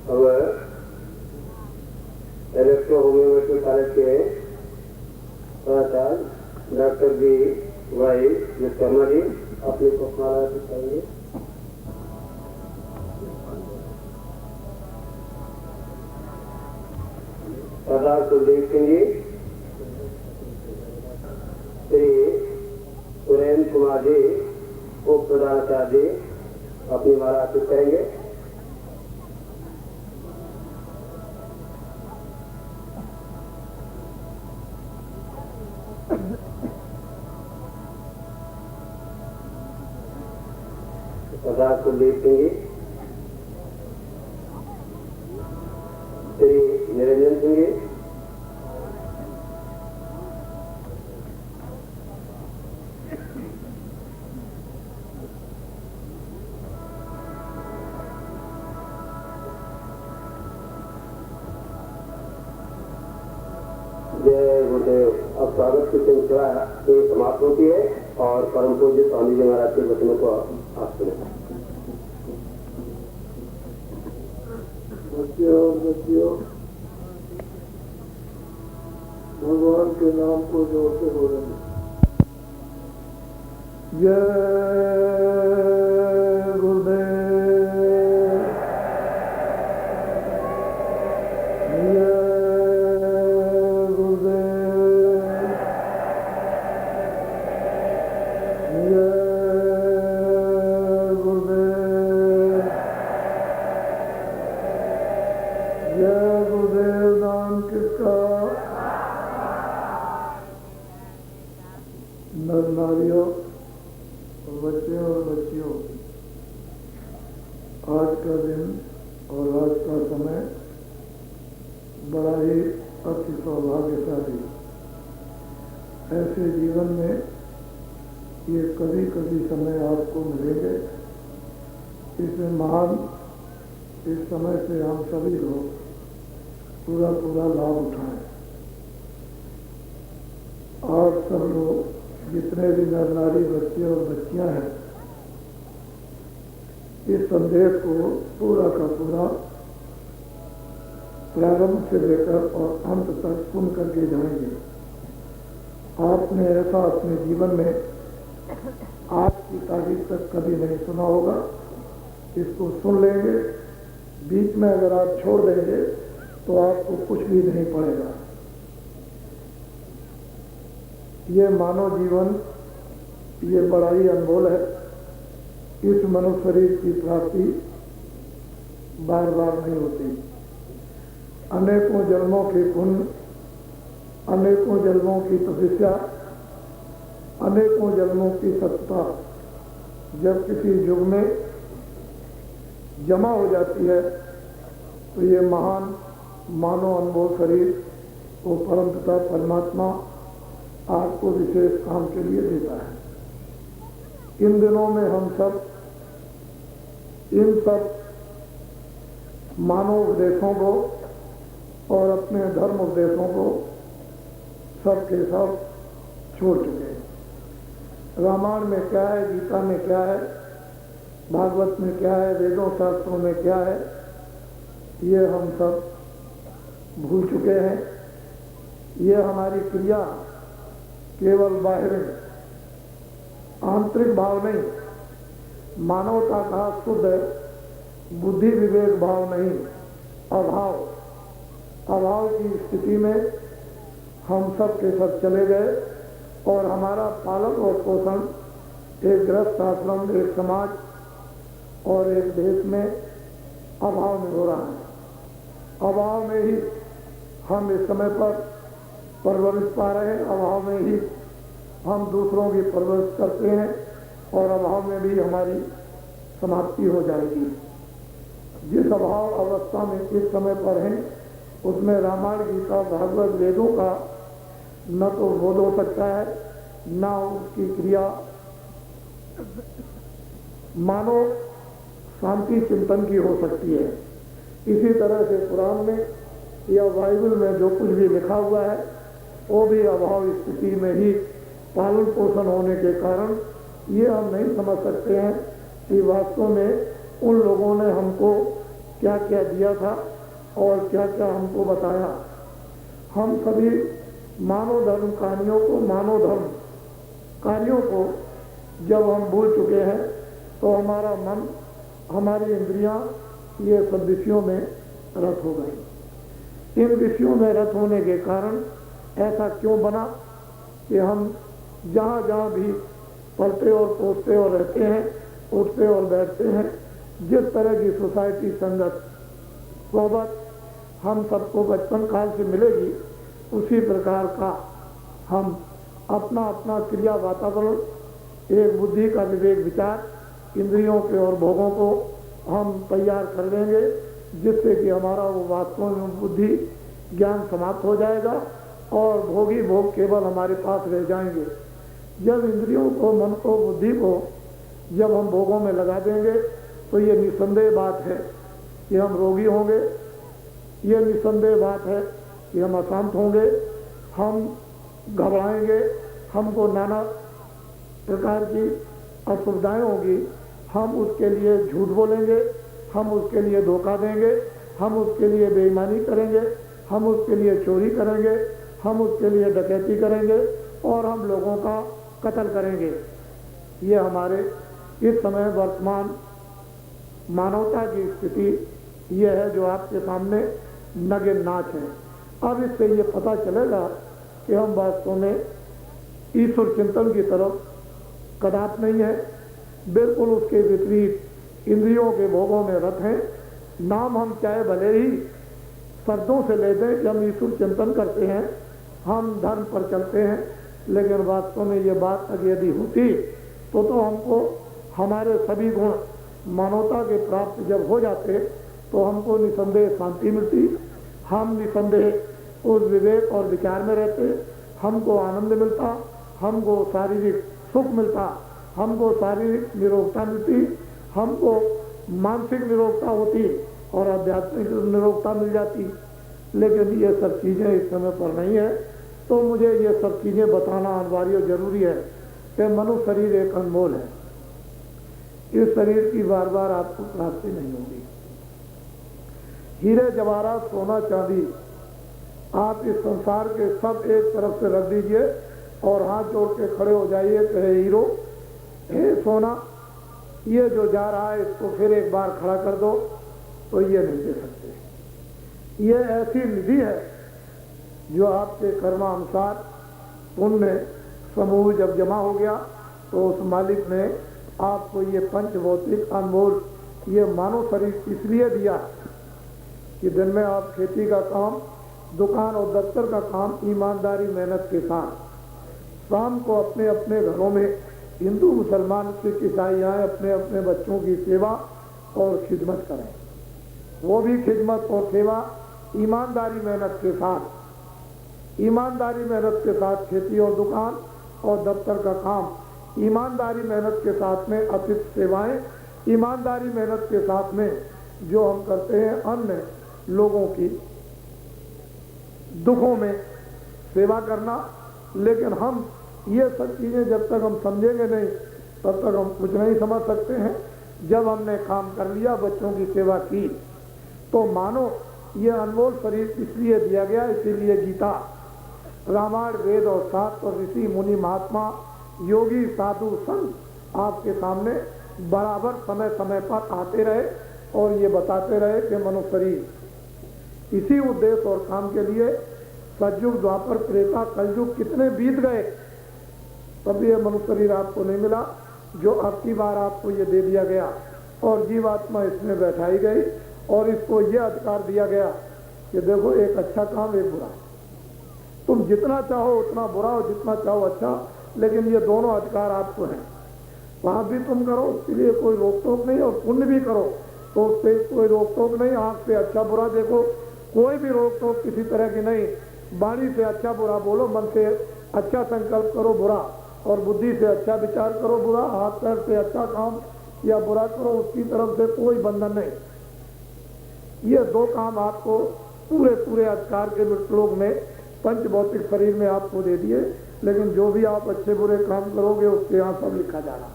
अब electro homeopathy college के प्राचार्य डॉक्टर जी वाई शर्मा जी अपनी पुष्पमाला दिखाएंगे। सरदार कुलदीप सिंह जी, श्री सुरेंद्र कुमार जी उप प्रधानाचार्य जी अपनी माला अर्पित करेंगे। सरदार कुलदीप सिंह जी, श्री निरंजन सिंह जी, जय गुरुदेव। अब स्वागत की श्रृंखला समाप्त होती है और परम पूज्य स्वामी जी महाराज के वचनों को आप सुने। बच्चियों भगवान के नाम को जोर से बोलेंगे। जय गुरुदेव, जय गुरुदेव। नाम किसका? नर नारियों, बच्चे और बच्चियों, आज का दिन और आज का समय बड़ा ही अति सौभाग्यशाली। ऐसे जीवन में ये कभी कभी समय आपको मिलेंगे। इसमें महान इस समय से हम सभी लोग पूरा लाभ उठाएं। आप सब लोग जितने भी नर नारी बच्चे और बच्चियां हैं, इस संदेश को पूरा का पूरा प्रारंभ से लेकर और अंत तक सुन करके जाएंगे। आपने ऐसा अपने जीवन में आज की तारीख तक कभी नहीं सुना होगा। इसको सुन लेंगे, बीच में अगर आप छोड़ देंगे तो आपको कुछ भी नहीं पड़ेगा। ये मानव जीवन ये बड़ा ही अनमोल है। इस मनुष्य शरीर की प्राप्ति बार बार नहीं होती। अनेकों जन्मों के पुण्य, अनेकों जन्मों की तपस्या, अनेकों जन्मों की सत्ता जब किसी युग में जमा हो जाती है तो ये महान मानव अनमोल शरीर वो परम पिता परमात्मा आपको विशेष काम के लिए देता है। इन दिनों में हम सब इन सब मानव उपदेशों को और अपने धर्म उपदेशों को सब के सब छोड़ चुके हैं। रामायण में क्या है, गीता में क्या है, भागवत में क्या है, वेदों शास्त्रों में क्या है, ये हम सब भूल चुके हैं। ये हमारी क्रिया केवल बाहरी आंतरिक भाव नहीं, मानवता का शुद्ध बुद्धि विवेक भाव नहीं, अभाव की स्थिति में हम सब के सब चले गए और हमारा पालन और पोषण एक गृहस्थ आश्रम, एक समाज और एक देश में अभाव में हो रहा है। अभाव में ही हम इस समय पर परवरिश पा रहे हैं, अभाव में ही हम दूसरों की परवरिश करते हैं और अभाव में भी हमारी समाप्ति हो जाएगी। जिस अभाव अवस्था में इस समय पर हैं उसमें रामायण गीता भागवत वेदों का न तो बोध हो सकता है, न उसकी क्रिया मानो शांति चिंतन की हो सकती है। इसी तरह से कुरान में या बाइबल में जो कुछ भी लिखा हुआ है वो भी अभाव स्थिति में ही पालन पोषण होने के कारण ये हम नहीं समझ सकते हैं कि वास्तव में उन लोगों ने हमको क्या क्या दिया था और क्या क्या हमको बताया। हम सभी मानव धर्म कार्यों को जब हम भूल चुके हैं तो हमारा मन, हमारी इंद्रियां ये सब विषयों में रत हो गई। इन विषयों में रत होने के कारण ऐसा क्यों बना कि हम जहाँ जहाँ भी पलते और पोसते और रहते हैं, उठते और बैठते हैं, जिस तरह की सोसाइटी, संगत, सोबत हम सबको बचपन काल से मिलेगी, उसी प्रकार का हम अपना अपना क्रिया वातावरण, एक बुद्धि का विवेक विचार, इंद्रियों के और भोगों को हम तैयार कर देंगे, जिससे कि हमारा वो वास्तव में बुद्धि ज्ञान समाप्त हो जाएगा और भोगी भोग केवल हमारे पास रह जाएंगे। जब इंद्रियों को, मन को, बुद्धि को जब हम भोगों में लगा देंगे तो ये निसंदेह बात है कि हम रोगी होंगे, ये निसंदेह बात है कि हम अशांत होंगे, हम घबराएंगे, हमको नाना प्रकार की असुविधाएं होगी, हम उसके लिए झूठ बोलेंगे, हम उसके लिए धोखा देंगे, हम उसके लिए बेईमानी करेंगे, हम उसके लिए चोरी करेंगे, हम उसके लिए डकैती करेंगे और हम लोगों का कत्ल करेंगे। ये हमारे इस समय वर्तमान मानवता की स्थिति ये है जो आपके सामने नगे नाच है। अब इससे ये पता चलेगा कि हम वास्तव में ईश्वर चिंतन की तरफ कदाप नहीं है, बिल्कुल उसके विपरीत इंद्रियों के भोगों में रत हैं। नाम हम चाहे भले ही शब्दों से लेते हैं कि हम ईश्वर चिंतन करते हैं, हम धर्म पर चलते हैं, लेकिन वास्तव में ये बात अगर यदि होती तो हमको हमारे सभी गुण मानवता के प्राप्त जब हो जाते तो हमको निसंदेह शांति मिलती, हम निसंदेह उस विवेक और विचार में रहते, हमको आनंद मिलता, हमको शारीरिक सुख मिलता, हमको शारीरिक निरोगता मिलती, हमको मानसिक निरोगता होती और आध्यात्मिक निरोगता मिल जाती। लेकिन ये सब चीज़ें इस समय पर नहीं है, तो मुझे ये सब चीज़ें बताना अनिवार्य जरूरी है कि मनुष्य शरीर एक अनमोल है। इस शरीर की बार बार आपको प्राप्ति नहीं होगी। हीरे जवाहरात, सोना चांदी आप इस संसार के सब एक तरफ से रख दीजिए और हाथ जोड़ के खड़े हो जाइए कि हे हीरो, हे सोना, ये जो जा रहा है इसको फिर एक बार खड़ा कर दो, तो ये नहीं दे सकते। ये ऐसी निधि है जो आपके कर्मानुसार पुण्य समूह जब जमा हो गया तो उस मालिक ने आपको ये पंच भौतिक अनमोल ये मानव शरीर इसलिए दिया कि दिन में आप खेती का काम, दुकान और दफ्तर का काम ईमानदारी मेहनत के साथ, शाम को अपने अपने घरों में हिंदू मुसलमान सिख ईसाई आए अपने अपने बच्चों की सेवा और खिदमत करें। वो भी खिदमत और सेवा ईमानदारी मेहनत के साथ, ईमानदारी मेहनत के साथ खेती और दुकान और दफ्तर का काम, ईमानदारी मेहनत के साथ में अतिथि सेवाएं, ईमानदारी मेहनत के साथ में जो हम करते हैं अन्य लोगों की दुखों में सेवा करना। लेकिन हम ये सब चीज़ें जब तक हम समझेंगे नहीं तब तक हम कुछ नहीं समझ सकते हैं। जब हमने काम कर लिया, बच्चों की सेवा की, तो मानो ये अनमोल शरीर इसलिए दिया गया, इसीलिए गीता, रामायण, वेद और शास्त्र और ऋषि मुनि महात्मा योगी साधु संत आपके सामने बराबर समय समय पर आते रहे और ये बताते रहे कि मनुष्य शरीर इसी उद्देश्य और काम के लिए सतयुग, द्वापर, त्रेता, कलयुग कितने बीत गए, तब ये मनुष्य शरीर आपको नहीं मिला जो अब की बार आपको ये दे दिया गया और जीवात्मा इसमें बैठाई गई और इसको ये अधिकार दिया गया कि देखो एक अच्छा काम, एक बुरा, तुम जितना चाहो उतना बुरा और जितना चाहो अच्छा, लेकिन ये दोनों अधिकार आपको हैं। पाप भी तुम करो, उसके लिए कोई रोक टोक नहीं, और पुण्य भी करो तो उससे कोई रोक टोक नहीं। आँख से अच्छा बुरा देखो, कोई भी रोक टोक किसी तरह की नहीं। वाणी से अच्छा बुरा बोलो, मन से अच्छा संकल्प करो बुरा, और बुद्धि से अच्छा विचार करो बुरा, हाथ पैर से अच्छा काम या बुरा करो, उसकी तरफ से कोई बंधन नहीं। ये दो काम आपको पूरे पूरे अधिकार के श्लोक में पंच भौतिक शरीर में आपको दे दिए। लेकिन जो भी आप अच्छे बुरे काम करोगे उसके यहाँ सब लिखा जाना।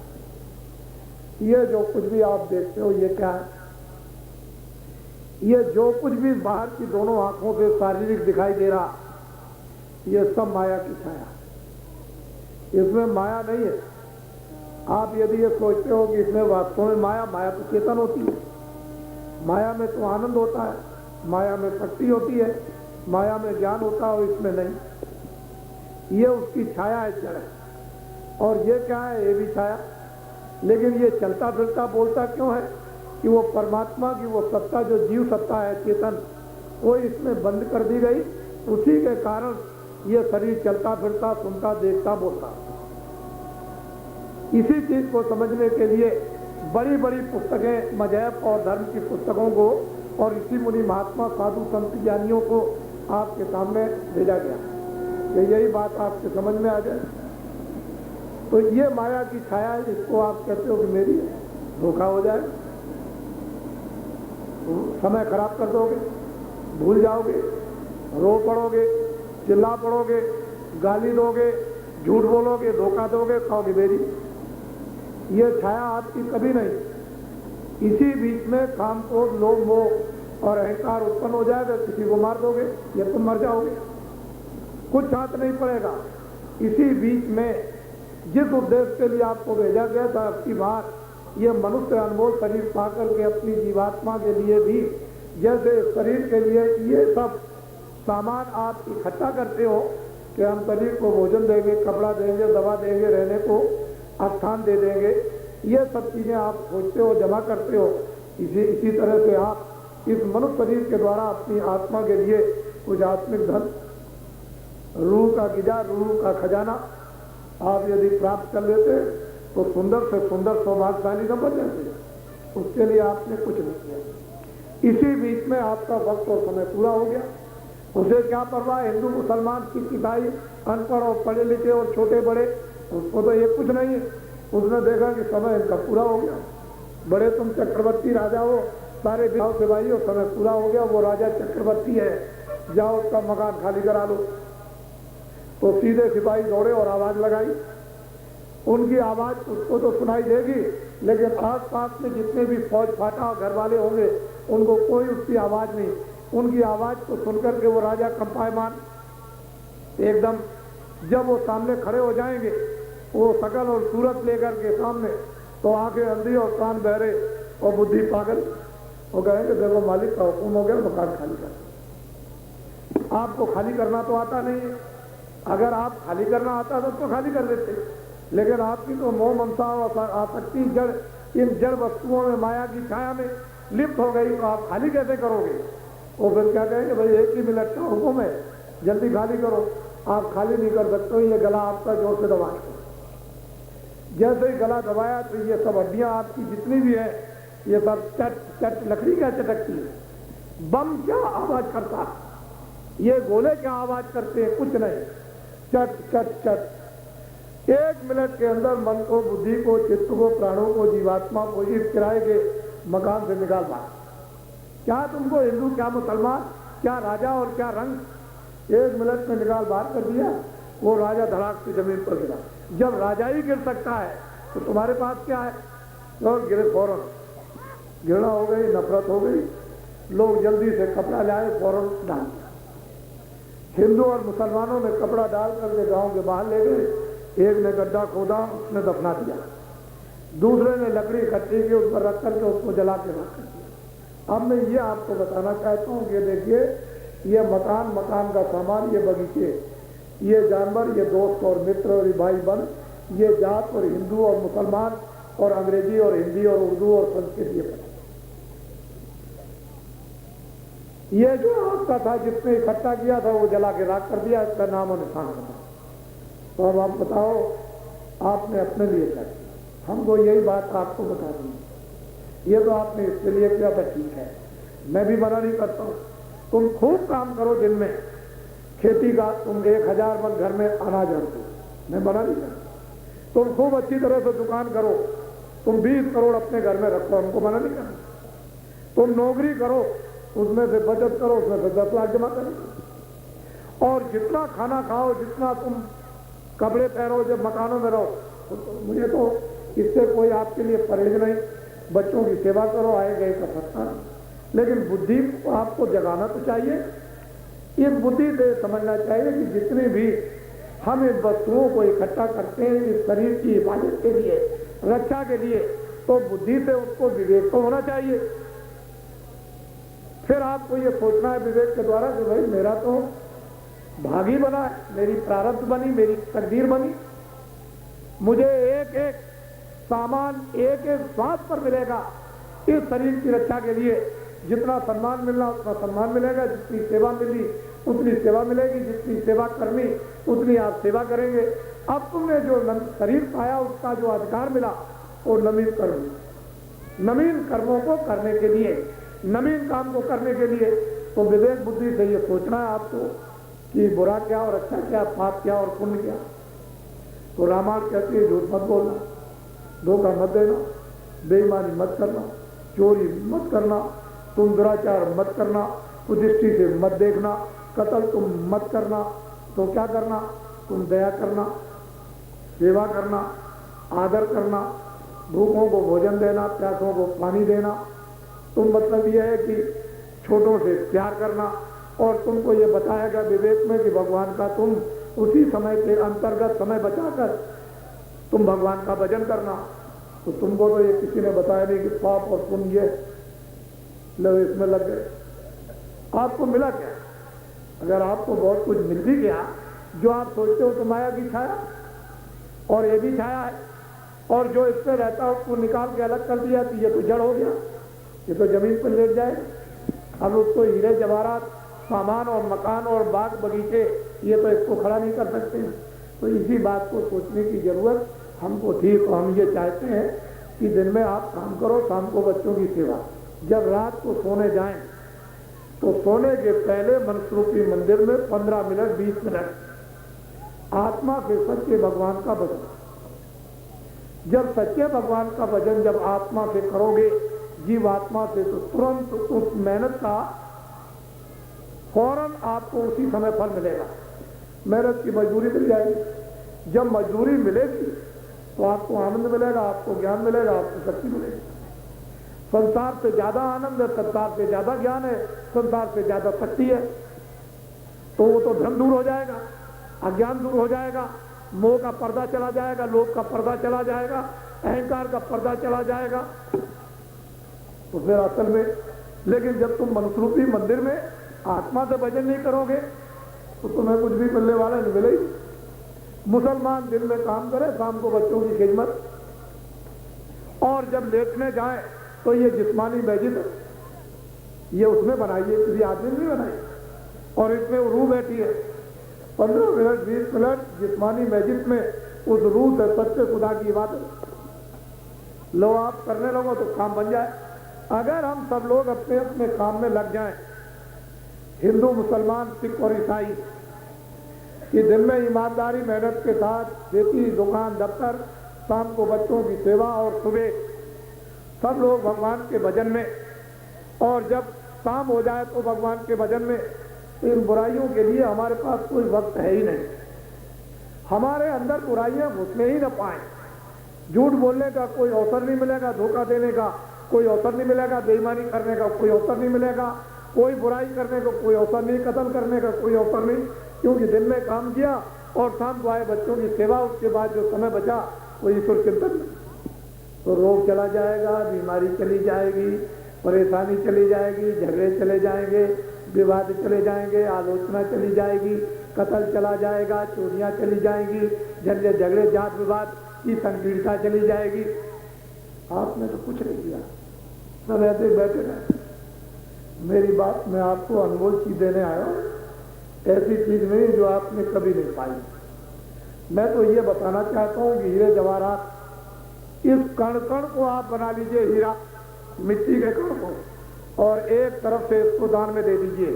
ये जो कुछ भी आप देखते हो ये क्या है? ये जो कुछ भी बाहर की दोनों आंखों से शारीरिक दिखाई दे रहा, ये सब माया की छाया, इसमें माया नहीं है। आप यदि ये सोचते हो कि इसमें वास्तव में माया तो चेतन होती है, माया में तो आनंद होता है, माया में शक्ति होती है, माया में ज्ञान होता है, और इसमें नहीं। ये उसकी छाया है, जड़ है। और ये क्या है? ये भी छाया। लेकिन ये चलता फिरता बोलता क्यों है? कि वो परमात्मा की वो सत्ता, जो जीव सत्ता है, चेतन, वो इसमें बंद कर दी गई। उसी के कारण ये शरीर चलता फिरता, सुनता, देखता, बोलता। इसी चीज को समझने के लिए बड़ी बड़ी पुस्तकें, मजहब और धर्म की पुस्तकों को और ऋषि मुनि, महात्मा, साधु, संत, ज्ञानियों को आपके सामने भेजा गया कि यही बात आपके समझ में आ जाए। तो ये माया की छाया है, जिसको आप कहते हो कि मेरी धोखा हो जाए, समय खराब कर दोगे, भूल जाओगे, रो पड़ोगे, चिल्ला पड़ोगे, गाली दोगे, झूठ बोलोगे, धोखा दोगे, कहोगे मेरी। ये छाया आपकी कभी नहीं। इसी बीच में काम, क्रोध, लोभ, मोह और अहंकार उत्पन्न हो जाएगा, किसी को मार दोगे या तुम मर जाओगे, कुछ हाथ नहीं पड़ेगा। इसी बीच में जिस उद्देश्य के लिए आपको भेजा गया था, आपकी बात, ये मनुष्य अनमोल शरीर पा करके अपनी जीवात्मा के लिए भी, जैसे शरीर के लिए ये सब सामान आप इकट्ठा करते हो कि हम शरीर को भोजन देंगे, कपड़ा देंगे, दवा देंगे, रहने को स्थान दे देंगे, ये सब चीजें आप सोचते हो, जमा करते हो। इसी तरह से आप इस मनुष्य शरीर के द्वारा अपनी आत्मा के लिए कुछ आत्मिक धन, रूह का गिजा, रूह का खजाना आप यदि प्राप्त कर लेते तो सुंदर से सुंदर सौभाग्यशाली न बन जाते। उसके लिए आपने कुछ नहीं किया। इसी बीच में आपका वक्त और समय पूरा हो गया। उसे क्या परवाह? हिंदू, मुसलमान, सिख, ईसाई, अनपढ़ और पढ़े लिखे और छोटे बड़े, उसको तो ये कुछ नहीं है। उसने देखा कि समय इनका पूरा हो गया। बड़े तुम चक्रवर्ती राजा हो, सारे गाँव से भाई हो, समय पूरा हो गया, वो राजा चक्रवर्ती है, जाओ उसका मकान खाली करा लो। तो सीधे सिपाही दौड़े और आवाज लगाई। उनकी आवाज उसको तो सुनाई देगी, लेकिन आसपास में जितने भी फौज फाटा घर वाले होंगे, उनको कोई उसकी आवाज नहीं। उनकी आवाज को सुनकर के वो राजा कंपायमान एकदम, जब वो सामने खड़े हो जाएंगे, वो शकल और सूरत लेकर के सामने, तो आंखें अंधी और कान बहरे और बुद्धि पागल, वो कहेंगे देखो मालिक का हुक्म हो गया, मकान खाली कर। आपको खाली करना तो आता नहीं है। अगर आप खाली करना आता तो खाली कर देते, लेकिन आपकी तो मोह, ममता और आसक्ति जड़, इन जड़ वस्तुओं में, माया की छाया में लिप्त हो गई, तो आप खाली कैसे करोगे? वो फिर क्या कहेंगे, भाई 1 ही मिनट का हुक्म है, जल्दी खाली करो। आप खाली नहीं कर सकते हो, ये गला आपका जोर से दबाए। जैसे ही गला दबाया तो ये सब हड्डियां आपकी जितनी भी है, ये सब चट चट, लकड़ी क्या चटकती है, बम क्या आवाज करता है, ये गोले क्या आवाज करते हैं, कुछ नहीं, चट चट चट। 1 मिनट के अंदर मन को, बुद्धि को, चित्त को, प्राणों को, जीवात्मा को इस किराए के मकान से निकाल पाए। क्या तुमको हिंदू, क्या मुसलमान, क्या राजा और क्या रंग, 1 मिनट में निकाल बाहर कर दिया। वो राजा धड़ाक से जमीन पर गिरा। जब राजा ही गिर सकता है तो तुम्हारे पास क्या है? लोग गिरे, फौरन घृणा हो गई, नफरत हो गई, लोग जल्दी से कपड़ा लाए, फौरन डाल दिया। हिंदू और मुसलमानों ने कपड़ा डाल करके गांव के बाहर ले गए। एक ने गड्ढा खोदा, उसने दफना दिया, दूसरे ने लकड़ी इकट्ठी की, उस पर रख करके उसको जला के रख दिया। अब मैं ये आपको बताना चाहता हूँ कि देखिए, ये मकान, मकान का सामान, ये बगीचे, ये जानवर, ये दोस्त और मित्र और भाई बहन, ये जात और हिंदू और मुसलमान और अंग्रेजी और हिंदी और उर्दू और संस्कृत, ये जो आपका था, जिसने इकट्ठा किया था, वो जला के राख कर दिया, इसका नाम और निशान बना। तो अब आप बताओ, आपने अपने लिए क्या किया? हमको यही बात आपको बता दी। ये तो आपने इसके लिए किया था, ठीक है, मैं भी मना नहीं करता हूँ। तुम खूब काम करो दिन में, खेती का, तुम 1000 मन घर में अनाज रखो, मैं मना नहीं करता। तुम खूब अच्छी तरह से दुकान करो, तुम 20 करोड़ अपने घर में रखो, हमको मना नहीं करना। तुम नौकरी करो, उसमें से बचत करो, उसमें से 10 लाख जमा करो, और जितना खाना खाओ, जितना तुम कपड़े पहनो, जब मकानों में रहो, तो मुझे तो इससे कोई आपके लिए परहेज नहीं। बच्चों की सेवा करो, आए गए का सत्कार, लेकिन बुद्धि को आपको जगाना तो चाहिए। इस बुद्धि से समझना चाहिए कि जितनी भी हम इन वस्तुओं को इकट्ठा करते हैं इस शरीर की हिफाजत के लिए, रक्षा के लिए, तो बुद्धि से उसको विवेक तो होना चाहिए। फिर आपको ये सोचना है विवेक के द्वारा कि भाई मेरा तो भागी बना है, मेरी प्रारब्ध बनी, मेरी तकदीर बनी, मुझे एक एक सामान एक एक श्वास पर मिलेगा। इस शरीर की रक्षा के लिए जितना सम्मान मिलना उतना सम्मान मिलेगा, जितनी सेवा मिली उतनी सेवा मिलेगी, जितनी सेवा करनी उतनी आप सेवा करेंगे। अब तुमने जो शरीर पाया उसका जो अधिकार मिला वो नवीन कर्म, नवीन कर्मों को करने के लिए, नवीन काम को करने के लिए तो विवेक बुद्धि से ये सोचना है आपको कि बुरा क्या और अच्छा क्या, पाप क्या और पुण्य क्या। तो रामायण कहती है झूठ मत बोलना, धोखा मत देना, बेईमानी मत करना, चोरी मत करना, तुम दुराचार मत करना, कुदृष्टि से मत देखना, कत्ल तुम मत करना। तो क्या करना? तुम दया करना, सेवा करना, आदर करना, भूखों को भोजन देना, प्यासों को पानी देना। तुम मतलब यह है कि छोटों से प्यार करना। और तुमको ये बताया गया विवेक में कि भगवान का तुम उसी समय के अंतर्गत समय बचाकर तुम भगवान का भजन करना। तो तुमको तो ये किसी ने बताया नहीं कि पाप और पुण्य लो इसमें लग गए। आपको मिला क्या? अगर आपको बहुत कुछ मिल भी गया, जो आप सोचते हो तो माया की छाया, और ये भी छाया है, और जो इसमें रहता है उसको निकाल के अलग कर दिया तो ये तो जड़ हो गया, ये तो जमीन पर लेट जाए। अब उसको हीरे जवाहरात, सामान और मकान और बाग बगीचे, ये तो इसको खड़ा नहीं कर सकते हैं। तो इसी बात को सोचने की जरूरत हमको थी। तो हम ये चाहते हैं कि दिन में आप काम करो, शाम को बच्चों की सेवा। जब रात को सोने जाएं तो सोने के पहले मनस्वरूपी मंदिर में 15 मिनट 20 मिनट आत्मा के सच्चे भगवान का भजन। जब सच्चे भगवान का भजन जब आत्मा से करोगे, जीव आत्मा से, तो तुरंत उस मेहनत का फौरन आपको उसी समय फल मिलेगा। मेहनत की मजदूरी मिल जाएगी। जब मजदूरी मिलेगी तो आपको आनंद मिलेगा, आपको ज्ञान मिलेगा, आपको शक्ति मिलेगी। संसार से ज्यादा आनंद है, संसार से ज्यादा ज्ञान है, संसार से ज्यादा शक्ति है। तो वो तो धर्म दूर हो जाएगा, अज्ञान दूर हो जाएगा, मोह का पर्दा चला जाएगा, लोभ का पर्दा चला जाएगा, अहंकार का पर्दा चला जाएगा। तो फिर असल में, लेकिन जब तुम मनुष्यरूपी मंदिर में आत्मा से भजन नहीं करोगे तो तुम्हें कुछ भी मिलने वाला नहीं मिलेगी। मुसलमान दिन में काम करे, शाम को बच्चों की खिदमत, और जब लेटने जाए तो ये जिस्मानी मस्जिद ये उसमें बनाइए, किसी आदमी ने नहीं बनाई, और इसमें वो रूह बैठी है। 15 मिनट 20 मिनट जिस्मानी मस्जिद में उस रूह से सच्चे खुदा की इबादत लो, आप करने लगो तो काम बन जाए। अगर हम सब लोग अपने अपने काम में लग जाएं, हिंदू, मुसलमान, सिख और ईसाई, कि दिन में ईमानदारी मेहनत के साथ खेती, दुकान, दफ्तर, शाम को बच्चों की सेवा, और सुबह सब लोग भगवान के भजन में, और जब शाम हो जाए तो भगवान के भजन में, इन बुराइयों के लिए हमारे पास कोई वक्त है ही नहीं। हमारे अंदर बुराइयां घुसने ही न पाए। झूठ बोलने का कोई अवसर नहीं मिलेगा, धोखा देने का कोई अवसर नहीं मिलेगा, बेईमानी करने का कोई अवसर नहीं मिलेगा, कोई बुराई करने का कोई अवसर नहीं, कत्ल करने का कोई अवसर नहीं, क्योंकि दिन में काम किया और शाम को आए बच्चों की सेवा, उसके बाद जो समय बचा वो ईश्वर चिंतन। तो रोग चला जाएगा, बीमारी चली जाएगी, परेशानी चली जाएगी, झगड़े चले जाएंगे, विवाद चले जाएंगे, आलोचना चली जाएगी, कत्ल चला जाएगा, चोरियां चली जाएंगी, झगड़े जात विवाद की संकीर्णता चली जाएगी। आपने तो कुछ नहीं किया, सब ऐसे बैठे रहे। मेरी बात मैं आपको अनमोल चीज देने आया हूं, ऐसी चीज नहीं जो आपने कभी नहीं पाई। मैं तो ये बताना चाहता हूं कि हीरे जवाहरात, इस कण कण को आप बना लीजिए हीरा, मिट्टी के कण को, और एक तरफ से इसको दान में दे दीजिए,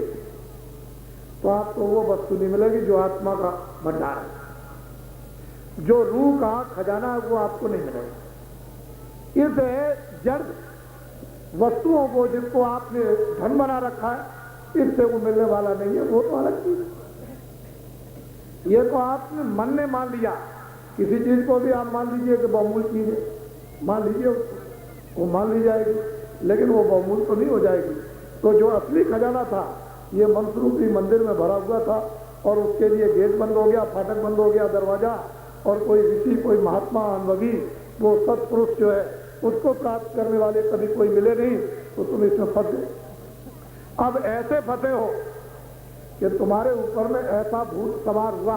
तो आपको वो वस्तु नहीं मिलेगी जो आत्मा का भंडार है, जो रूह का खजाना है, वो आपको नहीं मिलेगा। इस जड़ वस्तुओं को जिसको आपने धन बना रखा है, इससे वो मिलने वाला नहीं है, वो तो अलग चीज। ये तो आपने मन ने मान लिया, किसी चीज को भी आप मान लीजिए कि बहुमूल्य चीज है, मान लीजिए उसको, वो मान ली जाएगी, लेकिन वो बहुमूल्य तो नहीं हो जाएगी। तो जो असली खजाना था ये मंसरूपी मंदिर में भरा हुआ था और उसके लिए गेट बंद हो गया, फाटक बंद हो गया, दरवाजा, और कोई ऋषि, कोई महात्मा, अनुभवी, वो सत्पुरुष जो है उसको प्राप्त करने वाले कभी कोई मिले नहीं, तो तुम इसमें फंस गए। अब ऐसे फंसे हो कि तुम्हारे ऊपर में ऐसा भूत सवार हुआ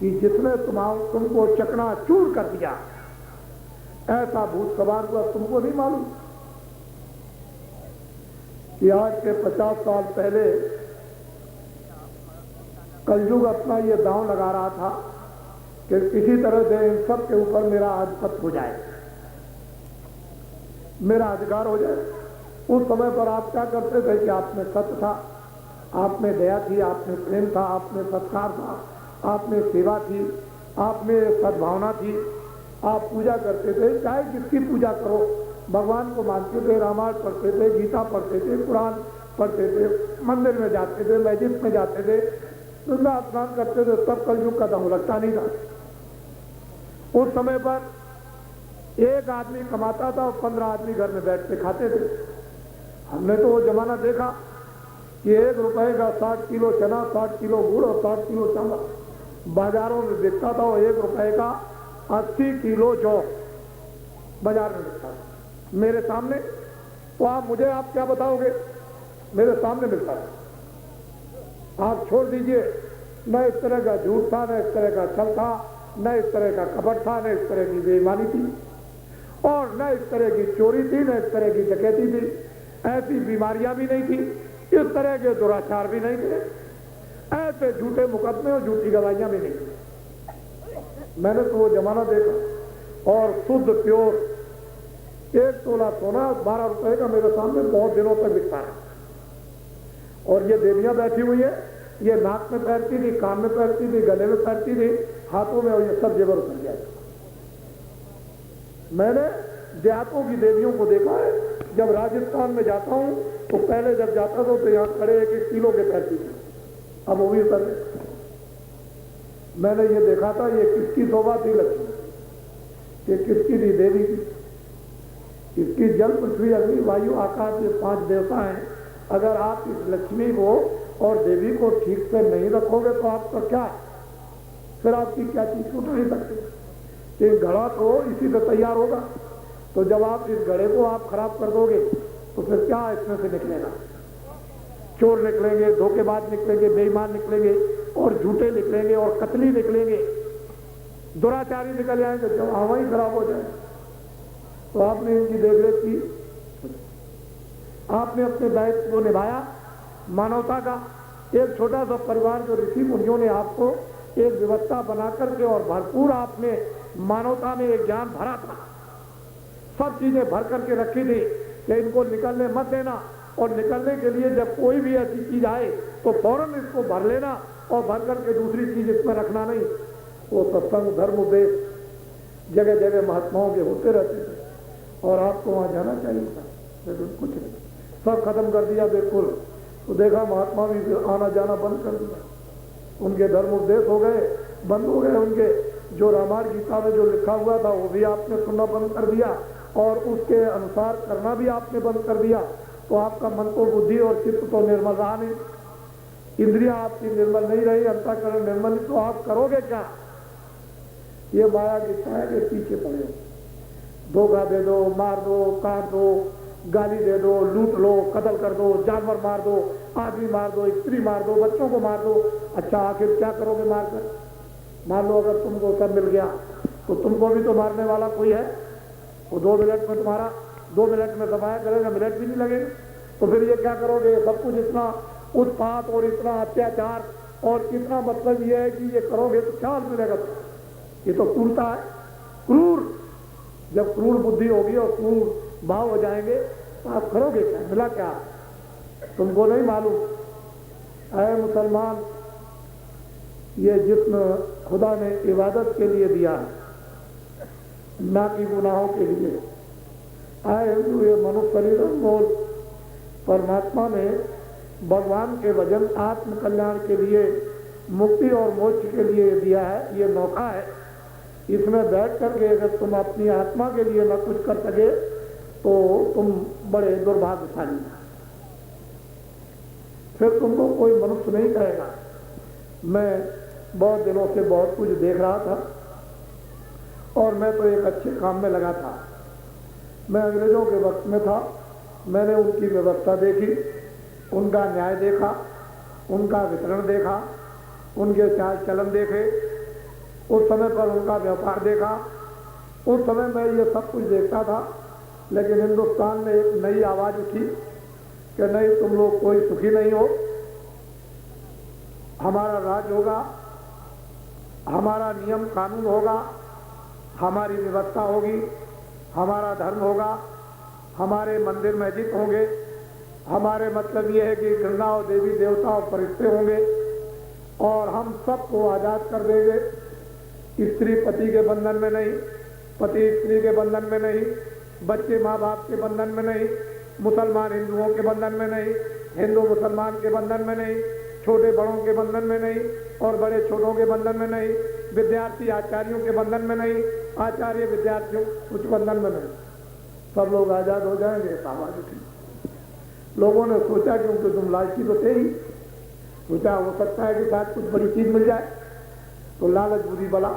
कि जिसने तुमको चकनाचूर कर दिया। ऐसा भूत सवार हुआ, तुमको नहीं मालूम कि आज के 50 साल पहले कलयुग अपना ये दांव लगा रहा था कि किसी तरह से इन सब के ऊपर मेरा आधिपत्य हो जाए, मेरा अधिकार हो जाए। उस समय पर आप क्या करते थे कि आप में सत्य था, आप में दया थी, आप में प्रेम था, आप में सत्कार था, आप में सेवा थी, आप में सद्भावना थी। आप पूजा करते थे, चाहे किसकी पूजा करो, भगवान को मानते थे, रामायण पढ़ते थे, गीता पढ़ते थे, कुरान पढ़ते थे, मंदिर में जाते थे, मस्जिद में जाते थे, गंगा स्नान करते थे, तब कलयुग का दांव लगता नहीं था। उस समय पर एक आदमी कमाता था और 15 आदमी घर में बैठ के खाते थे। हमने तो वो जमाना देखा कि 1 रुपए का 60 किलो चना, 60 किलो गुड़ और 60 किलो चावल बाजारों में बिकता था, और 1 रुपए का 80 किलो जौ बाजार में बिकता था मेरे सामने। तो आप क्या बताओगे, मेरे सामने मिलता था। आप छोड़ दीजिए, न इस तरह का झूठ था, न इस तरह का छल था, न इस तरह का कपट था, न इस तरह की बेईमानी थी, और न इस तरह की चोरी थी, न इस तरह की डकैती थी। ऐसी बीमारियां भी नहीं थी, इस तरह के दुराचार भी नहीं थे, ऐसे झूठे मुकदमे और झूठी गवाहियां भी नहीं थी। मैंने तो वो जमाना देखा। और शुद्ध प्योर 1 तोला सोना 12 रुपए का मेरे सामने बहुत दिनों तक बिकता है। और ये देवियां बैठी हुई है, ये नाक में पहनती थी, कान में पहनती थी, गले में पहनती थी, हाथों में, और ये सब जेवर उतर गया। मैंने देहातों की देवियों को देखा है। जब राजस्थान में जाता हूं तो पहले जब जाता था तो यहाँ खड़े 1-1 किलो के पहनती थी, अब वो भी उतर गए। मैंने ये देखा था, ये किसकी शोभा थी लक्ष्मी, ये किसकी थी, देवी की। इसकी जल, पृथ्वी, अग्नि, वायु, आकाश, ये 5 देवता हैं। अगर आप इस लक्ष्मी को और देवी को ठीक से नहीं रखोगे तो आपका क्या, फिर आपकी क्या चीज छूट नहीं सकती। एक घड़ा तो इसी से तैयार होगा, तो जब आप इस घड़े को आप खराब कर दोगे तो फिर क्या इसमें से निकलेगा? चोर निकलेंगे, धोखेबाज निकलेंगे, बेईमान निकलेंगे, और झूठे निकलेंगे, और कतली निकलेंगे, दुराचारी निकल जाएंगे। जब हवा ही खराब हो जाए तो आपने इनकी देखरेख की, आपने अपने दायित्व को निभाया मानवता का। एक छोटा सा परिवार जो ऋषि मुनियों ने आपको एक व्यवस्था बना करके और भरपूर आपने मानवता में एक ज्ञान भरा था, सब चीजें भर करके रखी थी कि इनको निकलने मत देना, और निकलने के लिए जब कोई भी ऐसी चीज आए तो फौरन इसको भर लेना, और भर करके दूसरी चीज इसमें रखना नहीं। वो सत्संग, धर्म, उपदेश जगह जगह महात्माओं के होते रहते थे, और आपको वहां जाना चाहिए था, लेकिन कुछ नहीं, सब खत्म कर दिया बिल्कुल। तो देखा महात्मा भी आना जाना बंद कर दिया, उनके धर्म उपदेश हो गए, बंद हो गए। उनके जो रामायण गीता में जो लिखा हुआ था वो भी आपने सुनना बंद कर दिया, और उसके अनुसार करना भी आपने बंद कर दिया। तो आपका मन तो, बुद्धि और चित्त तो निर्मल रहा नहीं, इंद्रियां आपकी निर्मल नहीं रही, अंतःकरण निर्मल, तो आप करोगे क्या? ये माया की छाया के पीछे पड़े, धोखा दे दो, मार दो, काट दो, गाली दे दो, लूट लो, कत्ल कर दो, जानवर मार दो, आदमी मार दो, स्त्री मार दो, बच्चों को मार दो। अच्छा, आखिर क्या करोगे मारकर? मान लो अगर तुमको सब मिल गया तो तुमको भी तो मारने वाला कोई है, वो 2 मिनट में तुम्हारा 2 मिनट में दबाया करेगा, मिनट भी नहीं लगेगा। तो फिर ये क्या करोगे? सब कुछ इतना उत्पात और इतना अत्याचार और इतना, मतलब ये है कि ये करोगे तो क्या मिलेगा? ये तो क्रूरता है, क्रूर। जब क्रूर बुद्धि होगी और क्रूर भाव हो जाएंगे तो आप करोगे क्या? मिला क्या? तुमको नहीं मालूम? ऐ मुसलमान, ये जिस्म खुदा ने इबादत के लिए दिया है, ना कि गुनाहों के लिए। आए हिंदू, ये मनुष्य शरीर अनमोल परमात्मा ने भगवान के वजन आत्म कल्याण के लिए, मुक्ति और मोक्ष के लिए दिया है। ये मौका है, इसमें बैठ करके अगर तुम अपनी आत्मा के लिए न कुछ कर सके तो तुम बड़े दुर्भाग्यशाली। फिर तुमको कोई मनुष्य नहीं कहेगा। मैं बहुत दिनों से बहुत कुछ देख रहा था और मैं तो एक अच्छे काम में लगा था। मैं अंग्रेजों के वक्त में था, मैंने उनकी व्यवस्था देखी, उनका न्याय देखा, उनका वितरण देखा, उनके चाल चलन देखे, उस समय पर उनका व्यापार देखा। उस समय मैं ये सब कुछ देखता था, लेकिन हिंदुस्तान में एक नई आवाज़ उठी कि नहीं, तुम लोग कोई सुखी नहीं हो, हमारा राज होगा, हमारा नियम कानून होगा, हमारी व्यवस्था होगी, हमारा धर्म होगा, हमारे मंदिर मस्जिद होंगे, हमारे मतलब ये है कि गंगा और देवी देवता और फरिश्ते होंगे और हम सबको आज़ाद कर देंगे। स्त्री पति के बंधन में नहीं, पति स्त्री के बंधन में नहीं, बच्चे माँ बाप के बंधन में नहीं, मुसलमान हिंदुओं के बंधन में नहीं, हिंदू मुसलमान के बंधन में नहीं, छोटे बड़ों के बंधन में नहीं और बड़े छोटों के बंधन में नहीं, विद्यार्थी आचार्यों के बंधन में नहीं, आचार्य विद्यार्थियों कुछ बंधन में नहीं, सब लोग आज़ाद हो जाएंगे। आवाज़ उठी। लोगों ने सोचा, क्योंकि तुम लालची तो थे ही, सोचा हो सकता है कि शायद कुछ बड़ी चीज मिल जाए, तो लालच बुरी बला,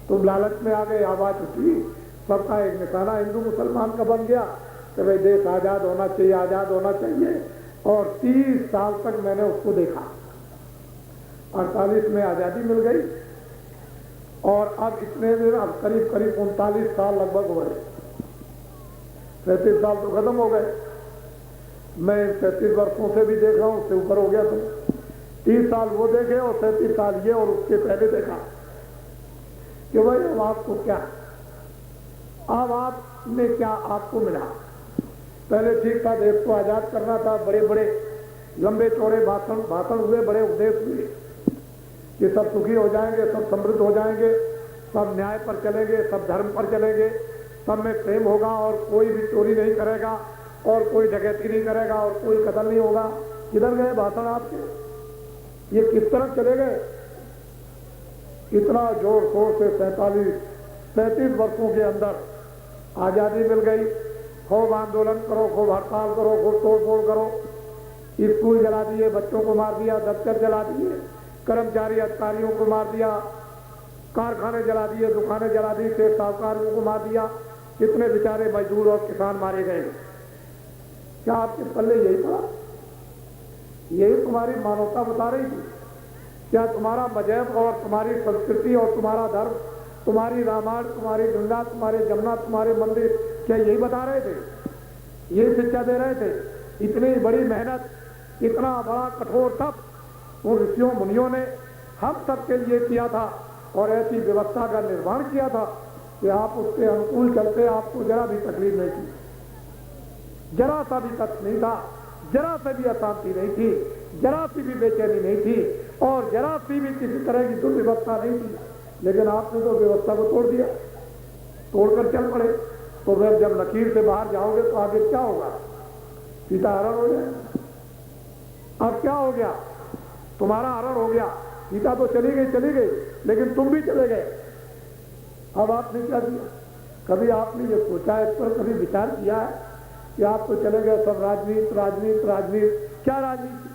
तुम लालच में आ गए। आवाज़ उठी, सबका एक निशाना हिंदू मुसलमान का बन गया कि भाई देश आज़ाद होना चाहिए, आज़ाद होना चाहिए। और 30 साल तक मैंने उसको देखा। 48 में आज़ादी मिल गई और अब इतने दिन, अब करीब करीब 39 साल लगभग हो गए। 37 साल तो खत्म हो गए। मैं 37 वर्षों से भी देख रहा हूँ, उससे ऊपर हो गया। तो 30 साल वो देखे और 37 साल ये, और उसके पहले देखा कि भाई अब आपको क्या, अब आपने क्या आपको मिला। पहले ठीक था, देश को आज़ाद करना था, बड़े बड़े लंबे चौड़े भाषण हुए, बड़े उपदेश हुए कि सब सुखी हो जाएंगे, सब समृद्ध हो जाएंगे, सब न्याय पर चलेंगे, सब धर्म पर चलेंगे, सब में प्रेम होगा और कोई भी चोरी नहीं करेगा और कोई डकैती नहीं करेगा और कोई कत्ल नहीं होगा। किधर गए भाषण आपके? ये किस तरह चले गए? इतना जोर शोर से 37 वर्षों के अंदर आज़ादी मिल गई। खूब आंदोलन करो, खूब हड़ताल करो, खूब तोड़ फोड़ करो, स्कूल जला दिए, बच्चों को मार दिया, दफ्तर जला दिए, कर्मचारी अधिकारियों को मार दिया, कारखाने जला दिए, दुकानें जला दी, शेख साहूकारों को मार दिया। कितने बेचारे मजदूर और किसान मारे गए। क्या आपके पल्ले यही पड़ा? यही तुम्हारी मानवता बता रही थी? क्या तुम्हारा मजहब और तुम्हारी संस्कृति और तुम्हारा धर्म, तुम्हारी रामायण, तुम्हारी गंगा, तुम्हारे जमुना, तुम्हारे मंदिर, क्या यही बता रहे थे? यही शिक्षा दे रहे थे? इतनी बड़ी मेहनत, इतना बड़ा कठोर तप उन ऋषियों मुनियों ने हम सब के लिए किया था और ऐसी व्यवस्था का निर्माण किया था कि आप उसके अनुकूल चलते, आपको जरा भी तकलीफ नहीं थी, जरा सा भी कष्ट नहीं था, जरा से भी अशांति नहीं थी, जरा सी भी बेचैनी नहीं थी और जरा सी भी किसी तरह की दुर्व्यवस्था नहीं थी। लेकिन आपने तो व्यवस्था को तोड़ दिया, तोड़कर चल पड़े। तो फिर जब लकीर से बाहर जाओगे तो आगे क्या होगा? सीता हरण हो जाएगा। अब क्या हो गया? तुम्हारा हरण हो गया। सीता तो चली गई, लेकिन तुम भी चले गए। अब आपने क्या किया? कभी आपने ये सोचा, इस पर कभी विचार किया है कि आप तो चले गए, सब राजनीति राजनीति राजनीति? क्या राजनीति?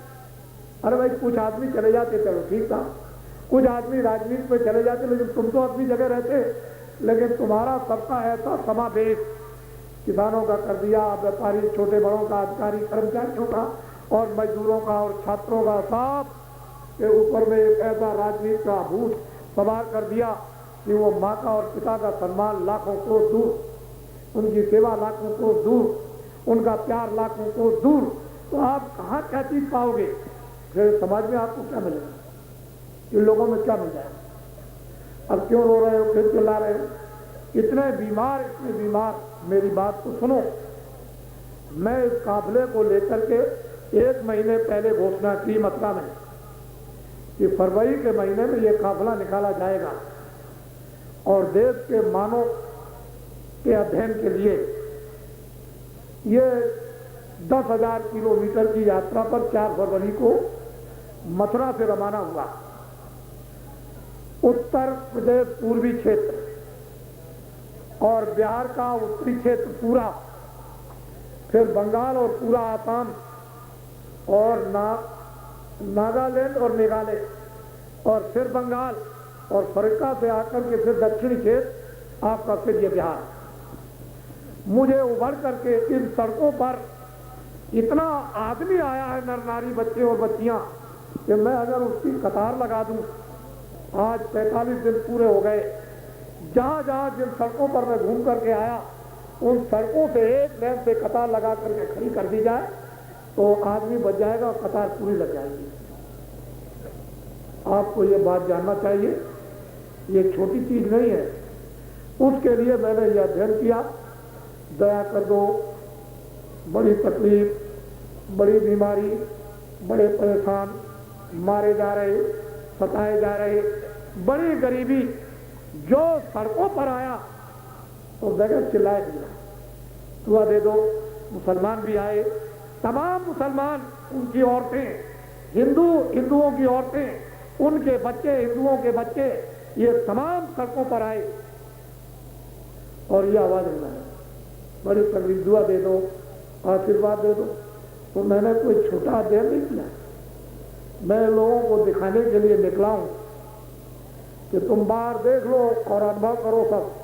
अरे भाई, कुछ आदमी चले जाते, चलो ठीक था, कुछ आदमी राजनीति में चले जाते, लेकिन तुम तो अपनी जगह रहते। लेकिन तुम्हारा सबका ऐसा समावेश किसानों का कर दिया, व्यापारी, छोटे बड़ों का, अधिकारी कर्मचारियों का और मजदूरों का और छात्रों का, सब के ऊपर में एक ऐसा राजनीति का भूत सवार कर दिया कि वो माता और पिता का सम्मान लाखों को दूर, उनकी सेवा लाखों को दूर, उनका प्यार लाखों को दूर। तो आप कहाँ क्या चीज पाओगे? फिर समाज में आपको क्या मिलेगा? इन लोगों में क्या मिल जाएगा? अब क्यों रो रहे हो, फिर चिल्ला रहे हो? इतने बीमार, मेरी बात को सुनो। मैं इस काफिले को लेकर के 1 महीने पहले घोषणा की मथुरा में कि फरवरी के महीने में यह काफिला निकाला जाएगा और देश के मानव के अध्ययन के लिए ये 10,000 किलोमीटर की यात्रा पर 4 फरवरी को मथुरा से रवाना हुआ। उत्तर प्रदेश पूर्वी क्षेत्र और बिहार का उत्तरी क्षेत्र पूरा, फिर बंगाल और पूरा आसाम और नागालैंड और मेघालय और फिर बंगाल और अफ्रीका से आकर के फिर दक्षिणी क्षेत्र आपका फिर ये बिहार। मुझे उभर करके इन सड़कों पर इतना आदमी आया है, नर नारी बच्चे और बच्चियां, कि मैं अगर उसकी कतार लगा दूं, आज 45 दिन पूरे हो गए, जहां जहां जिन सड़कों पर मैं घूम करके आया उन सड़कों से एक लाइन से कतार लगा करके खड़ी कर दी जाए तो आदमी बच जाएगा और कतार पूरी लग जाएगी। आपको ये बात जानना चाहिए, ये छोटी चीज नहीं है। उसके लिए मैंने यह अध्ययन किया, दया कर दो, बड़ी तकलीफ, बड़ी बीमारी, बड़े परेशान, मारे जा रहे, सताए जा रहे, बड़ी गरीबी, जो सड़कों पर आया तो बगैर चिल्लाए दिया, दुआ दे दो। मुसलमान भी आए, तमाम मुसलमान, उनकी औरतें, हिंदुओं की औरतें, उनके बच्चे, हिंदुओं के बच्चे, ये तमाम सड़कों पर आए और ये आवाज लगाई, बड़ी तकलीफ, दुआ दे दो, आशीर्वाद दे दो। तो मैंने कोई छोटा अध्ययन नहीं किया, मैं लोगों को दिखाने के लिए निकला हूं कि तुम बाहर देख लो और अनुभव करो सब।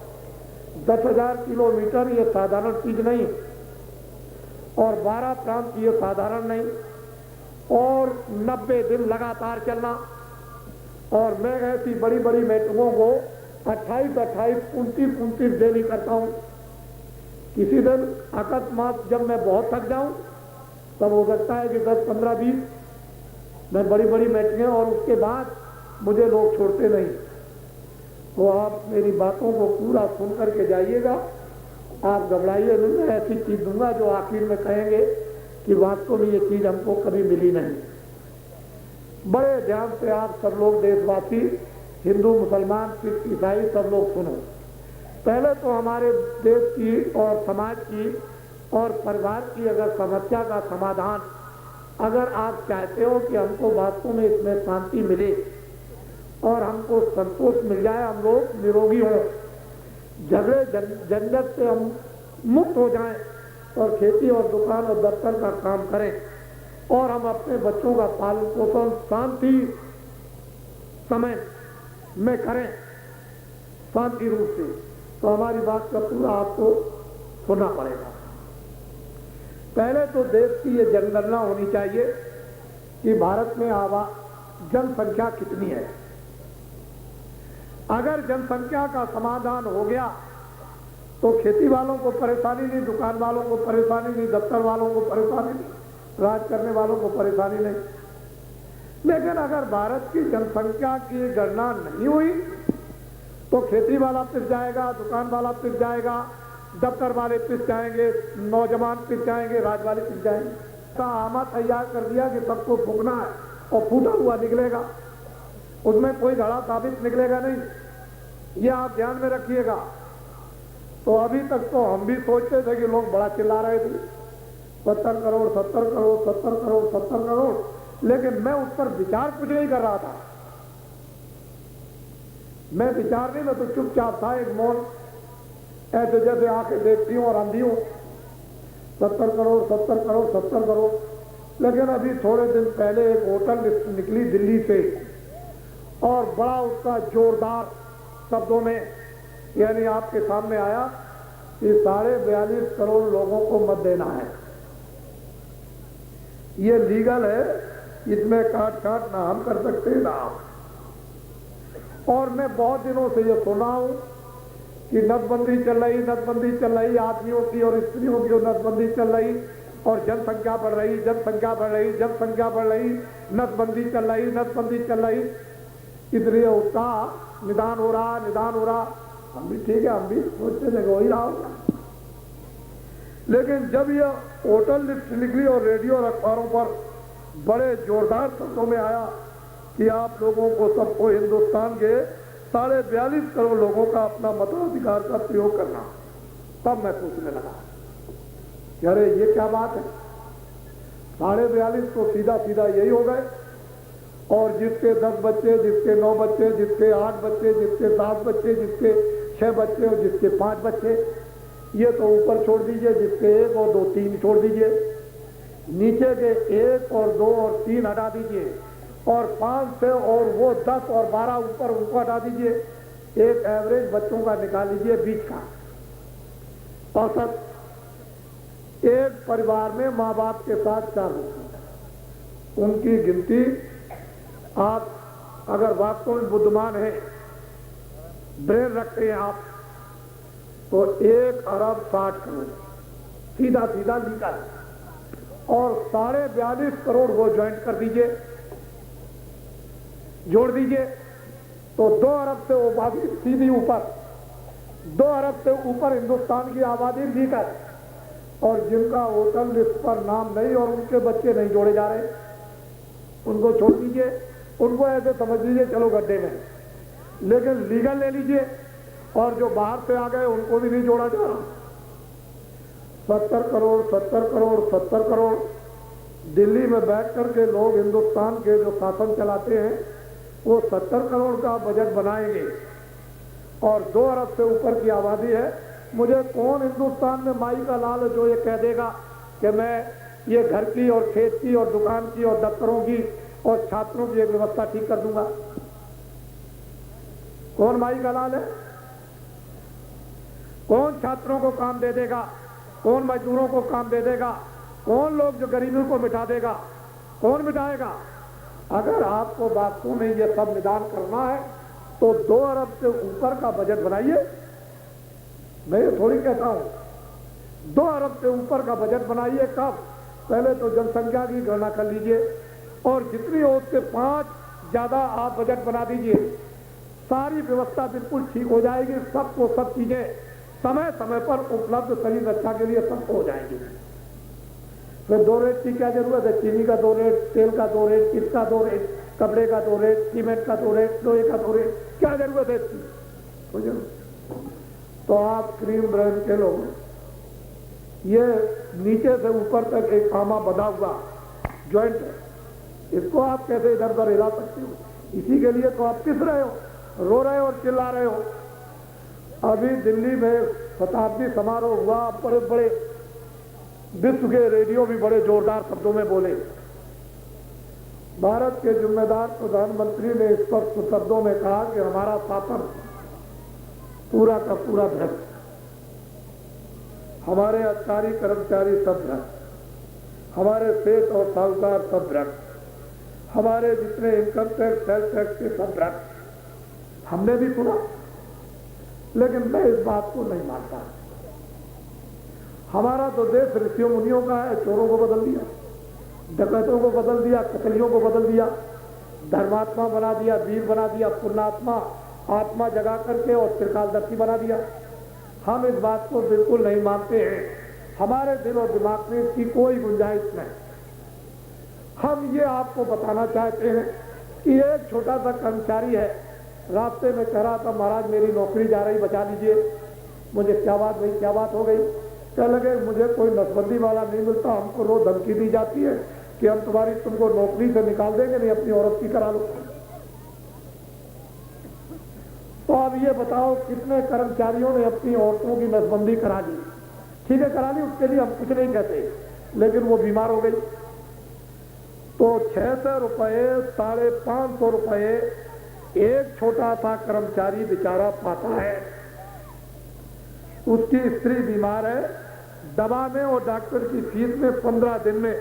10,000 किलोमीटर ये साधारण चीज नहीं, और 12 प्रांत ये साधारण नहीं, और 90 दिन लगातार चलना। और मैं ऐसी बड़ी बड़ी मीटिंगों को 28, 29 डेली करता हूं। किसी दिन अकस्मात जब मैं बहुत थक जाऊं तब हो सकता है कि 10, 15, 20 मैं बड़ी बड़ी मीटिंगें, और उसके बाद मुझे लोग छोड़ते नहीं। तो आप मेरी बातों को पूरा सुन करके जाइएगा, आप घबराइए नहीं, मैं ऐसी चीज दूंगा जो आखिर में कहेंगे कि वास्तव में ये चीज हमको कभी मिली नहीं। बड़े ध्यान से आप सब लोग देशवासी, हिंदू, मुसलमान, सिख, ईसाई, सब लोग सुनो। पहले तो हमारे देश की और समाज की और परिवार की अगर समस्या का समाधान अगर आप चाहते हो कि हमको वास्तव में इसमें शांति मिले और हमको संतोष मिल जाए, हम लोग निरोगी हों, झगड़े झंझट से हम मुक्त हो जाएं और खेती और दुकान और दफ्तर का काम करें और हम अपने बच्चों का पालन पोषण शांति समय में करें, शांति रूप से, तो हमारी बात का पूरा आपको सुनना पड़ेगा। पहले तो देश की ये जनगणना होनी चाहिए कि भारत में जनसंख्या कितनी है। अगर जनसंख्या का समाधान हो गया तो खेती वालों को परेशानी नहीं, दुकान वालों को परेशानी नहीं, दफ्तर वालों को परेशानी नहीं, राज करने वालों को परेशानी नहीं। लेकिन अगर भारत की जनसंख्या की गणना नहीं हुई तो खेती वाला पिस जाएगा, दुकान वाला पिस जाएगा, दफ्तर वाले पिस जाएंगे, नौजवान पिस जाएंगे, राज वाले पिस जाएंगे। ऐसा आमा तैयार कर दिया कि सबको फूकना है और फूटा हुआ निकलेगा, उसमें कोई घड़ा साबित निकलेगा नहीं। ये आप ध्यान में रखिएगा। तो अभी तक तो हम भी सोचते थे कि लोग बड़ा चिल्ला रहे थे, 70 करोड़, 70 करोड़, 70 करोड़, 70 करोड़, लेकिन मैं उस पर विचार कुछ नहीं कर रहा था। मैं विचार नहीं, मैं तो चुपचाप था, एक मौन, ऐसे जैसे आके देखती हूँ और आंधी हूँ, 70 करोड़, 70 करोड़, 70 करोड़। लेकिन अभी थोड़े दिन पहले एक होटल निकली दिल्ली से और बड़ा उसका जोरदार शब्दों में यानी आपके सामने आया कि 42.5 करोड़ लोगों को मत देना है, ये लीगल है, इसमें काट ना हम कर सकते ना आप। और मैं बहुत दिनों से ये सुना हूं कि नसबंदी चल रही, नसबंदी चल रही, आदमियों की और स्त्रियों की नसबंदी चल रही और जनसंख्या बढ़ रही, जनसंख्या बढ़ रही, जनसंख्या बढ़ रही, नसबंदी चल रही, नसबंदी चल रही, इसलिए उसका निदान हो रहा, निदान हो रहा। हम भी ठीक है, हम भी सोचते थे हो ही रहा होगा। लेकिन जब यह होटल लिस्ट निकली और रेडियो और अखबारों पर बड़े जोरदार शब्दों में आया कि आप लोगों को सबको हिंदुस्तान के 42.5 करोड़ लोगों का अपना मताधिकार का प्रयोग करना, तब मैं सोचने लगा कि अरे ये क्या बात है, 42.5 तो सीधा सीधा यही हो गए। और जिसके 10 बच्चे, जिसके 9 बच्चे, जिसके 8 बच्चे, जिसके 7 बच्चे, जिसके 6 बच्चे और जिसके 5 बच्चे, ये तो ऊपर छोड़ दीजिए, जिसके 1 और 2, 3 छोड़ दीजिए, नीचे के 1 और 2 और 3 हटा दीजिए, और 5 से और वो 10 और 12 ऊपर उनको हटा दीजिए। एक एवरेज बच्चों का निकाल लीजिए बीच का औसत। एक परिवार में माँ बाप के साथ 4 बच्चे, उनकी गिनती आप अगर वास्तव में बुद्धिमान है, ब्रेन रखते हैं आप, तो 1 अरब 60 करोड़ सीधा सीधा निकाल, और 42.5 करोड़ वो ज्वाइंट कर दीजिए, जोड़ दीजिए, तो 2 अरब से आबादी सीधी ऊपर, 2 अरब से ऊपर हिंदुस्तान की आबादी लीकर, और जिनका वोटर लिस्ट पर नाम नहीं और उनके बच्चे नहीं जोड़े जा रहे, उनको छोड़ दीजिए, उनको ऐसे समझ लीजिए चलो गड्ढे में, लेकिन लीगल ले लीजिए, और जो बाहर से आ गए उनको भी नहीं जोड़ा जा रहा। 70 करोड़ 70 करोड़ 70 करोड़ दिल्ली में बैठ करके लोग हिंदुस्तान के जो शासन चलाते हैं वो 70 करोड़ का बजट बनाएंगे, और 2 अरब से ऊपर की आबादी है। मुझे कौन हिंदुस्तान में माई का लाल है जो ये कह देगा कि मैं ये घर की और खेत की और दुकान की और दफ्तरों की और छात्रों की एक व्यवस्था ठीक कर दूंगा? कौन माई का लाल है? कौन छात्रों को काम दे देगा? कौन मजदूरों को काम दे देगा? कौन लोग जो गरीबी को मिटा देगा? कौन मिटाएगा? अगर आपको वास्तव में ये सब निदान करना है तो 2 अरब से ऊपर का बजट बनाइए। मैं ये थोड़ी कहता हूं 2 अरब से ऊपर का बजट बनाइए। कब? पहले तो जनसंख्या की गणना कर लीजिए, और जितनी हो उससे 5 ज्यादा आप बजट बना दीजिए, सारी व्यवस्था बिल्कुल ठीक हो जाएगी। सबको सब चीजें समय समय पर उपलब्ध शरीर रक्षा के लिए सबको हो जाएंगी। फिर 2 रेट की क्या जरूरत है? चीनी का 2 रेट, तेल का 2 रेट, इसका 2 रेट, कपड़े का 2 रेट, सीमेंट का 2 रेट, लोहे का 2 रेट, क्या जरूरत है इसकी? कोई जरूरत? तो आप क्रीम ब्रांड के लोग, ये नीचे से ऊपर तक एक आमा बंधा हुआ ज्वाइंट है, इसको आप कैसे इधर उधर हिला सकते हो? इसी के लिए तो आप पिस रहे हो, रो रहे हो और चिल्ला रहे हो। अभी दिल्ली में शताब्दी समारोह हुआ, बड़े बड़े विश्व के रेडियो भी बड़े जोरदार शब्दों में बोले। भारत के जिम्मेदार प्रधानमंत्री ने स्पष्ट शब्दों में कहा कि हमारा शासन पूरा का पूरा भ्रष्ट, हमारे अधिकारी कर्मचारी सब भ्रष्ट, हमारे सेठ और साहूकार सब भ्रष्ट, हमारे जितने इनकम टैक्स सेल्स टैक्स के सब भ्रष्ट। हमने भी सुना, लेकिन मैं इस बात को नहीं मानता। हमारा तो देश ऋषियों मुनियों का है। चोरों को बदल दिया, डकैतों को बदल दिया, कतलियों को बदल दिया, धर्मात्मा बना दिया, वीर बना दिया, पुण्यात्मा आत्मा जगा करके और त्रिकालदर्शी बना दिया। हम इस बात को बिल्कुल नहीं मानते हैं। हमारे दिल और दिमाग में इसकी कोई गुंजाइश नहीं। हम ये आपको बताना चाहते हैं कि एक छोटा सा कर्मचारी है, रास्ते में कह रहा था महाराज मेरी नौकरी जा रही, बचा लीजिए। मुझे क्या बात भाई, क्या बात हो गई? कह लगे मुझे कोई नसबंदी वाला नहीं मिलता, हमको रोज धमकी दी जाती है कि हम तुमको नौकरी से निकाल देंगे, नहीं अपनी औरत की करा लो। तो अब ये बताओ कितने कर्मचारियों ने अपनी औरतों की नसबंदी करा ली? ठीक है करा ली, उसके लिए हम कुछ नहीं कहते, लेकिन वो बीमार हो गई तो 600 रुपये 550 रुपये एक छोटा सा कर्मचारी बेचारा पाता है। उसकी स्त्री बीमार है, दवा में और डॉक्टर की फीस में 15 दिन में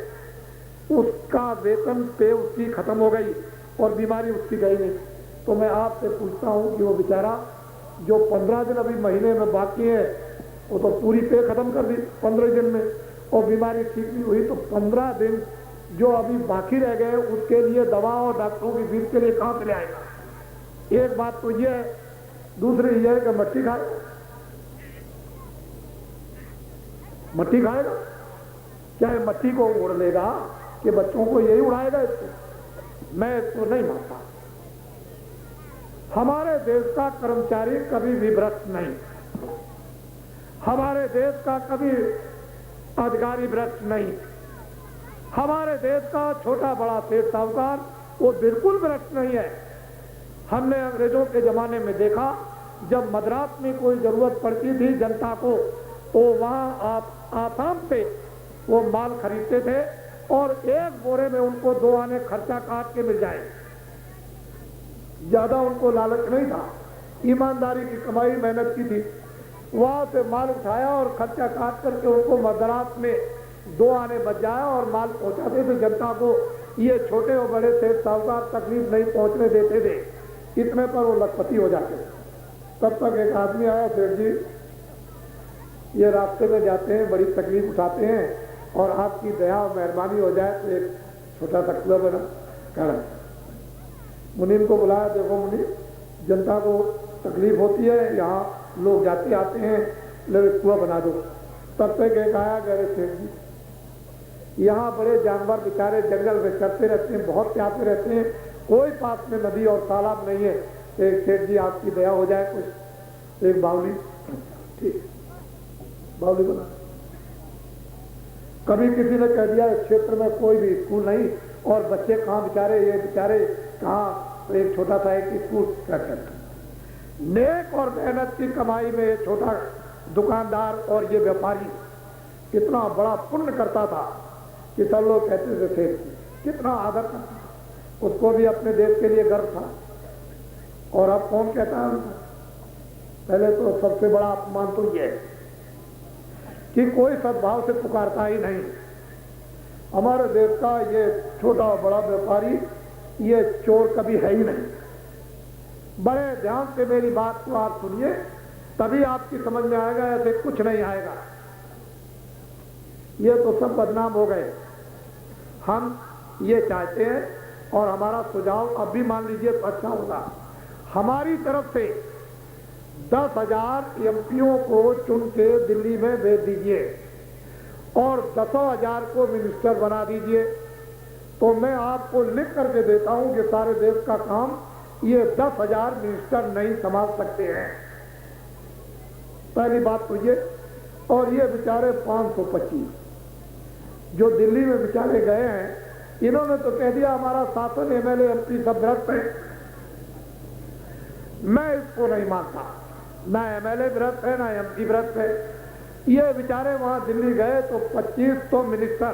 उसका वेतन पे उसकी खत्म हो गई और बीमारी उसकी गई नहीं। तो मैं आपसे पूछता हूं कि वो बेचारा जो 15 दिन अभी महीने में बाकी है वो तो पूरी पे खत्म कर दी 15 दिन में, और बीमारी ठीक नहीं हुई, तो 15 दिन जो अभी बाकी रह गए उसके लिए दवा और डॉक्टरों की फीस के लिए कहां से ले आएगा? एक बात तो ये है। दूसरी ये है कि मट्टी खाएगा, मट्टी खाएगा क्या? मट्टी को उड़ लेगा कि बच्चों को यही उड़ाएगा? इसको मैं इसको नहीं मानता। हमारे देश का कर्मचारी कभी भी भ्रष्ट नहीं, हमारे देश का कभी अधिकारी भ्रष्ट नहीं, हमारे देश का छोटा बड़ा सेठ साहूकार वो बिल्कुल भ्रष्ट नहीं है। हमने अंग्रेजों के जमाने में देखा, जब मद्रास में कोई जरूरत पड़ती थी जनता को, तो वहां आप आसाम से वो माल खरीदते थे और एक बोरे में उनको 2 आने खर्चा काट के मिल जाए। ज्यादा उनको लालच नहीं था, ईमानदारी की कमाई मेहनत की थी। वहां से माल उठाया और खर्चा काट करके उनको मद्रास में 2 आने बच जाए और माल पहुंचाते थे जनता को। ये छोटे और बड़े सेठ साहूकार तकलीफ नहीं पहुंचने देते थे, इतने पर वो लखपति हो जाते थे। तब तक एक आदमी आया, सेठ जी ये रास्ते में जाते हैं, बड़ी तकलीफ उठाते हैं और आपकी दया और मेहरबानी हो जाए तो एक छोटा सा कुआं बना कर। मुनीम को बुलाया, देखो मुनीम, जनता को तकलीफ होती है, यहाँ लोग जाते आते हैं, लेकिन कुआं बना दो। तब तक एक आया, कह रहे सेठ जी यहाँ बड़े जानवर बेचारे जंगल में चरते रहते हैं, बहुत प्यासे रहते हैं, कोई पास में नदी और तालाब नहीं है, एक सेठ जी आपकी दया हो जाए कुछ एक बावली, ठीक बावली बना। कभी किसी ने कह दिया इस क्षेत्र में कोई भी स्कूल नहीं और बच्चे कहाँ बेचारे, ये बेचारे कहाँ, तो एक छोटा सा एक स्कूल कर नेक और मेहनत की कमाई में ये छोटा दुकानदार और ये व्यापारी इतना बड़ा पुण्य करता था कि सब लोग कहते थे सेठ कितना आदर करता, उसको भी अपने देश के लिए गर्व था। और अब कौन कहता है उनका? पहले तो सबसे बड़ा अपमान तो ये है कि कोई सद्भाव से पुकारता ही नहीं। हमारे देश का ये छोटा और बड़ा व्यापारी ये चोर कभी है ही नहीं। बड़े ध्यान से मेरी बात को आप सुनिए, तभी आपकी समझ में आएगा, ऐसे कुछ नहीं आएगा। ये तो सब बदनाम हो गए। हम ये चाहते हैं और हमारा सुझाव अब भी मान लीजिए तो अच्छा होगा, हमारी तरफ से 10,000 एमपीओ को चुन के दिल्ली में भेज दीजिए और 10,000 को मिनिस्टर बना दीजिए। तो मैं आपको लिख करके देता हूं कि सारे देश का काम ये 10,000 मिनिस्टर नहीं संभाल सकते हैं। पहली बात तो ये। और ये बेचारे 525 जो दिल्ली में बेचारे गए हैं, इन्होंने तो कह दिया हमारा शासन एमएलए एमपी सब भ्रष्ट है। मैं इसको नहीं मानता, ना एमएलए भ्रष्ट है ना एमपी भ्रष्ट है। ये बेचारे वहां दिल्ली गए तो 25 तो मिनिस्टर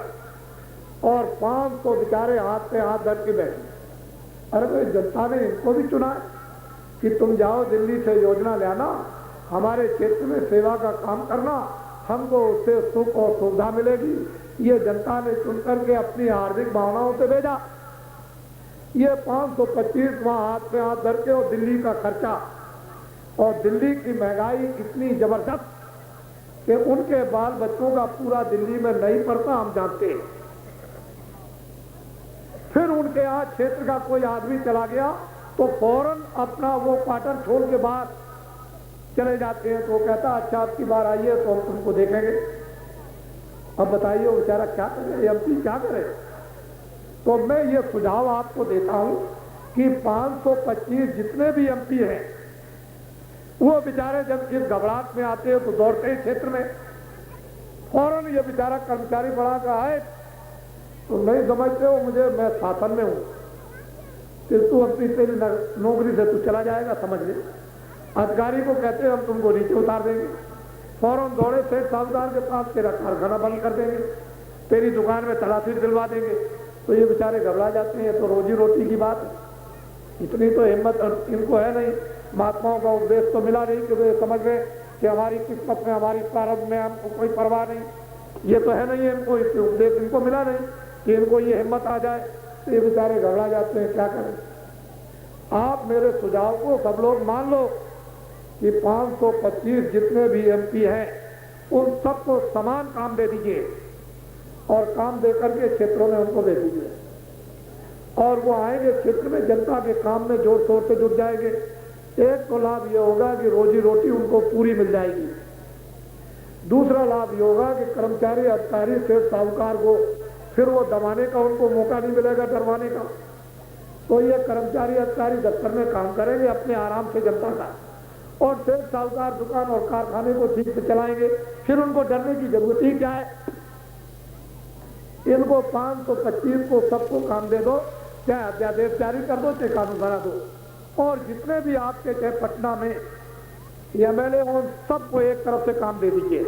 और 5 तो बेचारे हाथ पे हाथ धर के बैठे। अरे भाई जनता ने इनको भी चुना कि तुम जाओ दिल्ली से योजना ले आना, हमारे क्षेत्र में सेवा का काम करना, हमको उससे सुख और सुविधा मिलेगी। ये जनता ने चुन करके अपनी हार्दिक भावनाओं से भेजा। ये 525 वहां हाथ पे हाथ धर के, और दिल्ली का खर्चा और दिल्ली की महंगाई इतनी जबरदस्त कि उनके बाल बच्चों का पूरा दिल्ली में नहीं पड़ता, हम जानते हैं। फिर उनके यहाँ क्षेत्र का कोई आदमी चला गया तो फौरन अपना वो क्वार्टर छोड़ के बाहर चले जाते हैं। तो वो कहता अच्छा आपकी बार आइए तो हम तुमको देखेंगे। अब बताइए वो बेचारा क्या करे, एमपी क्या करे। तो मैं ये सुझाव आपको देता हूं कि 525 जितने भी एमपी हैं वो बेचारे जब इस घबराहट में आते हैं तो दौड़ते हैं क्षेत्र में, फौरन ये बेचारा कर्मचारी बढ़ा कर आए तो नहीं समझते हो मुझे, मैं शासन में हूं, फिर तू अपनी तेरी नौकरी से तू चला जाएगा, समझ ले। अधिकारी को कहते हैं हम तुमको नीचे उतार देंगे, फौरन दौड़े सेठ साहूकार के पास, तेरा कारखाना बंद कर देंगे, तेरी दुकान में तलाशी दिलवा देंगे। तो ये बेचारे घबरा जाते हैं। तो रोजी रोटी की बात है, इतनी तो हिम्मत इनको है नहीं। महात्माओं का उपदेश तो मिला नहीं कि वे समझ रहे कि हमारी किस्मत में, हमारी प्रारब्ध में हमको कोई परवाह नहीं, ये तो है नहीं है इनको, इसके उपदेश इनको मिला नहीं कि इनको ये हिम्मत आ जाए। तो ये बेचारे घबरा जाते हैं, क्या करें। आप मेरे सुझाव को सब लोग मान लो कि 525 जितने भी एमपी हैं उन सबको समान काम दे दीजिए और काम दे करके क्षेत्रों में उनको दे दीजिए, और वो आएंगे क्षेत्र में, जनता के काम में जोर शोर से जुट जाएंगे। एक तो लाभ ये होगा कि रोजी रोटी उनको पूरी मिल जाएगी। दूसरा लाभ ये होगा कि कर्मचारी अधिकारी सेठ साहूकार को फिर वो दबाने का उनको मौका नहीं मिलेगा, डरवाने का। तो ये कर्मचारी अधिकारी दफ्तर में काम करेंगे अपने आराम से जनता का, और सेठ साहूकार दुकान और कारखाने को ठीक से चलाएंगे। फिर उनको डरने की जरूरत ही क्या है। इनको 525 को सबको काम दे दो, चाहे अध्यादेश जारी कर दो, चाहे कानून बना दो, और जितने भी आपके चाहे पटना में एमएलए हो सबको एक तरफ से काम दे दीजिए।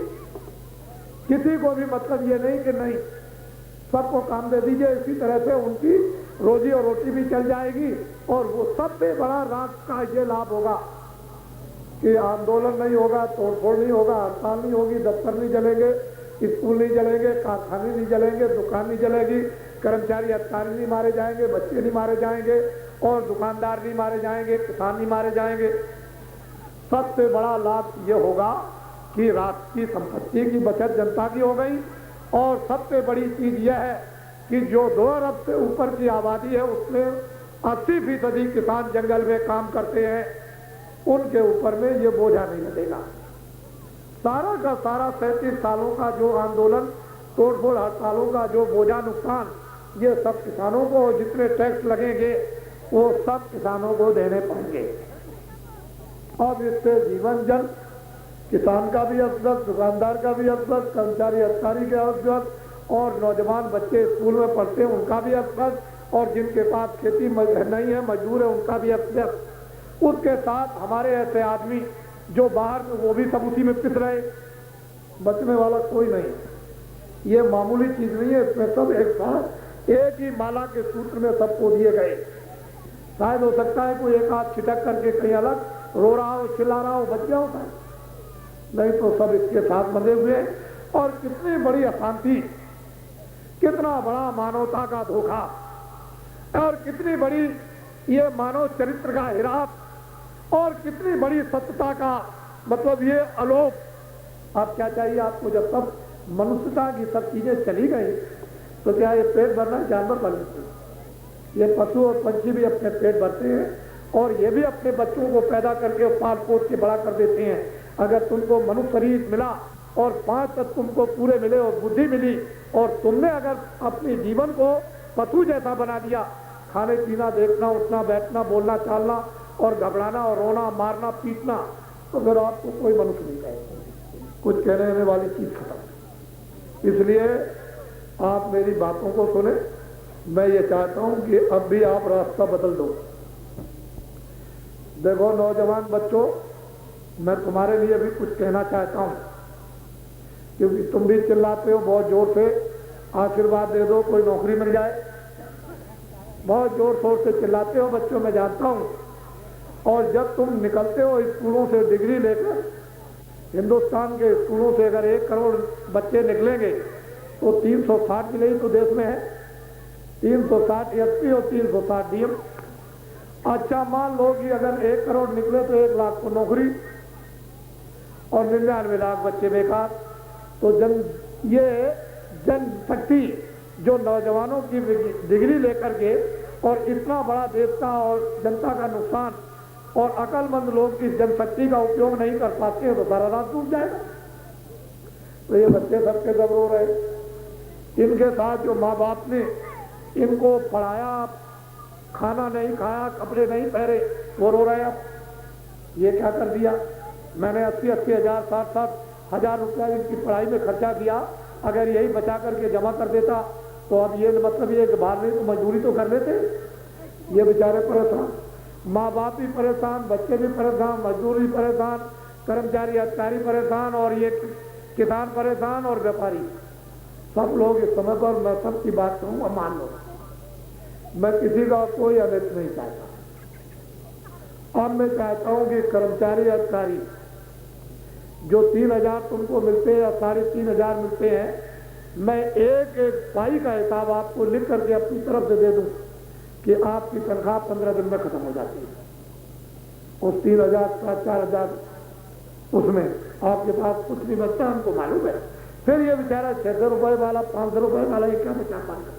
किसी को भी मतलब ये नहीं कि नहीं सबको काम दे दीजिए। इसी तरह से उनकी रोजी और रोटी भी चल जाएगी और वो सबसे बड़ा राष्ट्र का ये लाभ होगा कि आंदोलन नहीं होगा, तोड़फोड़ नहीं होगा, हड़ताल नहीं होगी, दफ्तर नहीं जलेंगे, स्कूल नहीं जलेंगे, कारखाने नहीं जलेंगे, दुकान नहीं जलेगी, कर्मचारी अधिकारी नहीं मारे जाएंगे, बच्चे नहीं मारे जाएंगे और दुकानदार नहीं मारे जाएंगे, किसान नहीं मारे जाएंगे। सबसे बड़ा लाभ ये होगा कि राष्ट्र की संपत्ति की बचत जनता की हो गई और सबसे बड़ी चीज यह है कि जो 2 अरब से ऊपर की आबादी है उसमें 80% किसान जंगल में काम करते हैं, उनके ऊपर में ये बोझा नहीं लगेगा। सारा का सारा 37 सालों का जो आंदोलन, तोड़फोड़, हड़तालों का जो बोझा नुकसान, ये सब किसानों को, जितने टैक्स लगेंगे वो सब किसानों को देने पड़ेंगे। अब इससे जीवन जन, किसान का भी असर, दुकानदार का भी असर, कर्मचारी अधिकारी का असर और नौजवान बच्चे स्कूल में पढ़ते हैं उनका भी असर और जिनके पास खेती नहीं है, मजदूर है, उनका भी असर। उसके साथ हमारे ऐसे आदमी जो बाहर, वो भी सब उसी में पिस रहे, बचने वाला कोई नहीं। ये मामूली चीज नहीं है, इसमें सब एक साथ एक ही माला के सूत्र में सबको दिए गए। शायद हो सकता है कोई एक हाथ छिटक करके कहीं अलग रो रहा हो, चिल्ला रहा हो, बच गया होता है, नहीं तो सब इसके साथ बंधे हुए हैं। और कितनी बड़ी अशांति, कितना बड़ा मानवता का धोखा और कितनी बड़ी ये मानव चरित्र का हिरास और कितनी बड़ी सत्यता का मतलब ये अलोप। अब क्या चाहिए आपको? जब तक मनुष्यता की सब चीजें चली गई तो क्या ये पेट भरना है? जानवर बन लेते, ये पशु और पंछी भी अपने पेट भरते हैं और ये भी अपने बच्चों को पैदा करके पाल पोस के बड़ा कर देते हैं। अगर तुमको मनुष्य शरीर मिला और 5 तत्व तुमको पूरे मिले और बुद्धि मिली और तुमने अगर अपने जीवन को पशु जैसा बना दिया, खाने पीना, देखना, उठना, बैठना, बोलना, चालना और घबराना और रोना, मारना, पीटना, तो फिर आपको कोई मनुष्य नहीं कहेगा, कुछ कहने वाली चीज खत्म। इसलिए आप मेरी बातों को सुने। मैं ये चाहता हूं कि अब भी आप रास्ता बदल दो। देखो नौजवान बच्चों, मैं तुम्हारे लिए भी कुछ कहना चाहता हूं, क्योंकि तुम भी चिल्लाते हो बहुत जोर से, आशीर्वाद दे दो कोई नौकरी मिल जाए, बहुत जोर शोर से चिल्लाते हो बच्चों, मैं जानता हूं। और जब तुम निकलते हो स्कूलों से डिग्री लेकर, हिंदुस्तान के स्कूलों से अगर 1 करोड़ बच्चे निकलेंगे तो 360 मिले तो देश में है, 360 एसपी और 360 डीएम। अच्छा मान लो कि अगर 1 करोड़ निकले तो 1 लाख को नौकरी और 99 लाख बच्चे बेकार। तो ये जनशक्ति जो नौजवानों की डिग्री लेकर के और इतना बड़ा देश का और जनता का नुकसान और अकलमंद लोग इस जनशक्ति का उपयोग नहीं कर पाते हैं तो सारा रात टूट जाएगा। तो ये बच्चे सबके सब रो रहे, इनके साथ जो माँ बाप ने इनको पढ़ाया, खाना नहीं खाया, कपड़े नहीं पहरे, वो रो रहे। अब ये क्या कर दिया? मैंने 80-80 हजार, 60-60 हजार रुपया इनकी पढ़ाई में खर्चा किया, अगर यही बचा करके जमा कर देता तो अब ये मतलब ये बाहर नहीं तो मजदूरी तो कर लेते। ये बेचारे परेशान, माँ बाप भी परेशान, बच्चे भी परेशान, मजदूर भी परेशान, कर्मचारी अधिकारी परेशान और ये किसान परेशान और व्यापारी, सब लोग इस समय पर, मैं सबकी बात कहूँगा मान लो, मैं किसी का कोई अनित नहीं चाहता। अब मैं चाहता हूँ कि कर्मचारी अधिकारी जो 3,000 तुमको मिलते हैं या 3,500 मिलते हैं, मैं एक पाई का हिसाब आपको लिख करके अपनी तरफ से दे दूं कि आपकी तनख्वाह 15 दिन में खत्म हो जाती है। उस 3,000 का 4,000 उसमें आपके पास कुछ नहीं बचता, हमको मालूम है। फिर ये बेचारा 600 रुपए वाला, 500 रुपए वाला ये क्या बचा पाएगा?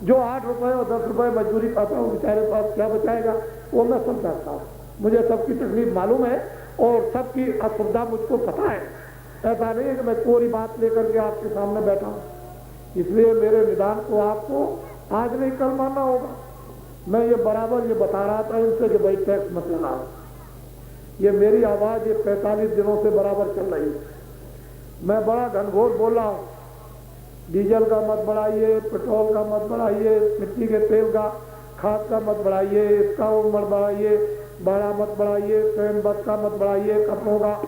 जो 8 रुपए और 10 रुपए मजदूरी पाता हूँ, बेचारे पास क्या बचाएगा? वो मैं सब जानता हूँ, मुझे सबकी तकलीफ मालूम है और सबकी असुविधा मुझको पता है। ऐसा नहीं है कि मैं कोरी बात लेकर के आपके सामने बैठा हूँ। इसलिए मेरे निदान को आपको आज नहीं कल मानना होगा। मैं ये बराबर ये बता रहा था इनसे कि भाई टैक्स मत लगाओ। ये मेरी आवाज ये 45 दिनों से बराबर चल रही है। मैं बड़ा घनघोर बोल रहा हूँ, डीजल का मत बढ़ाइए, पेट्रोल का मत बढ़ाइए, मिट्टी के तेल का, खाद का मत बढ़ाइए, इसका वो मत बढ़ाइए, भाड़ा मत बढ़ाइए, ट्रेन बस का मत बढ़ाइए, कपड़ों का।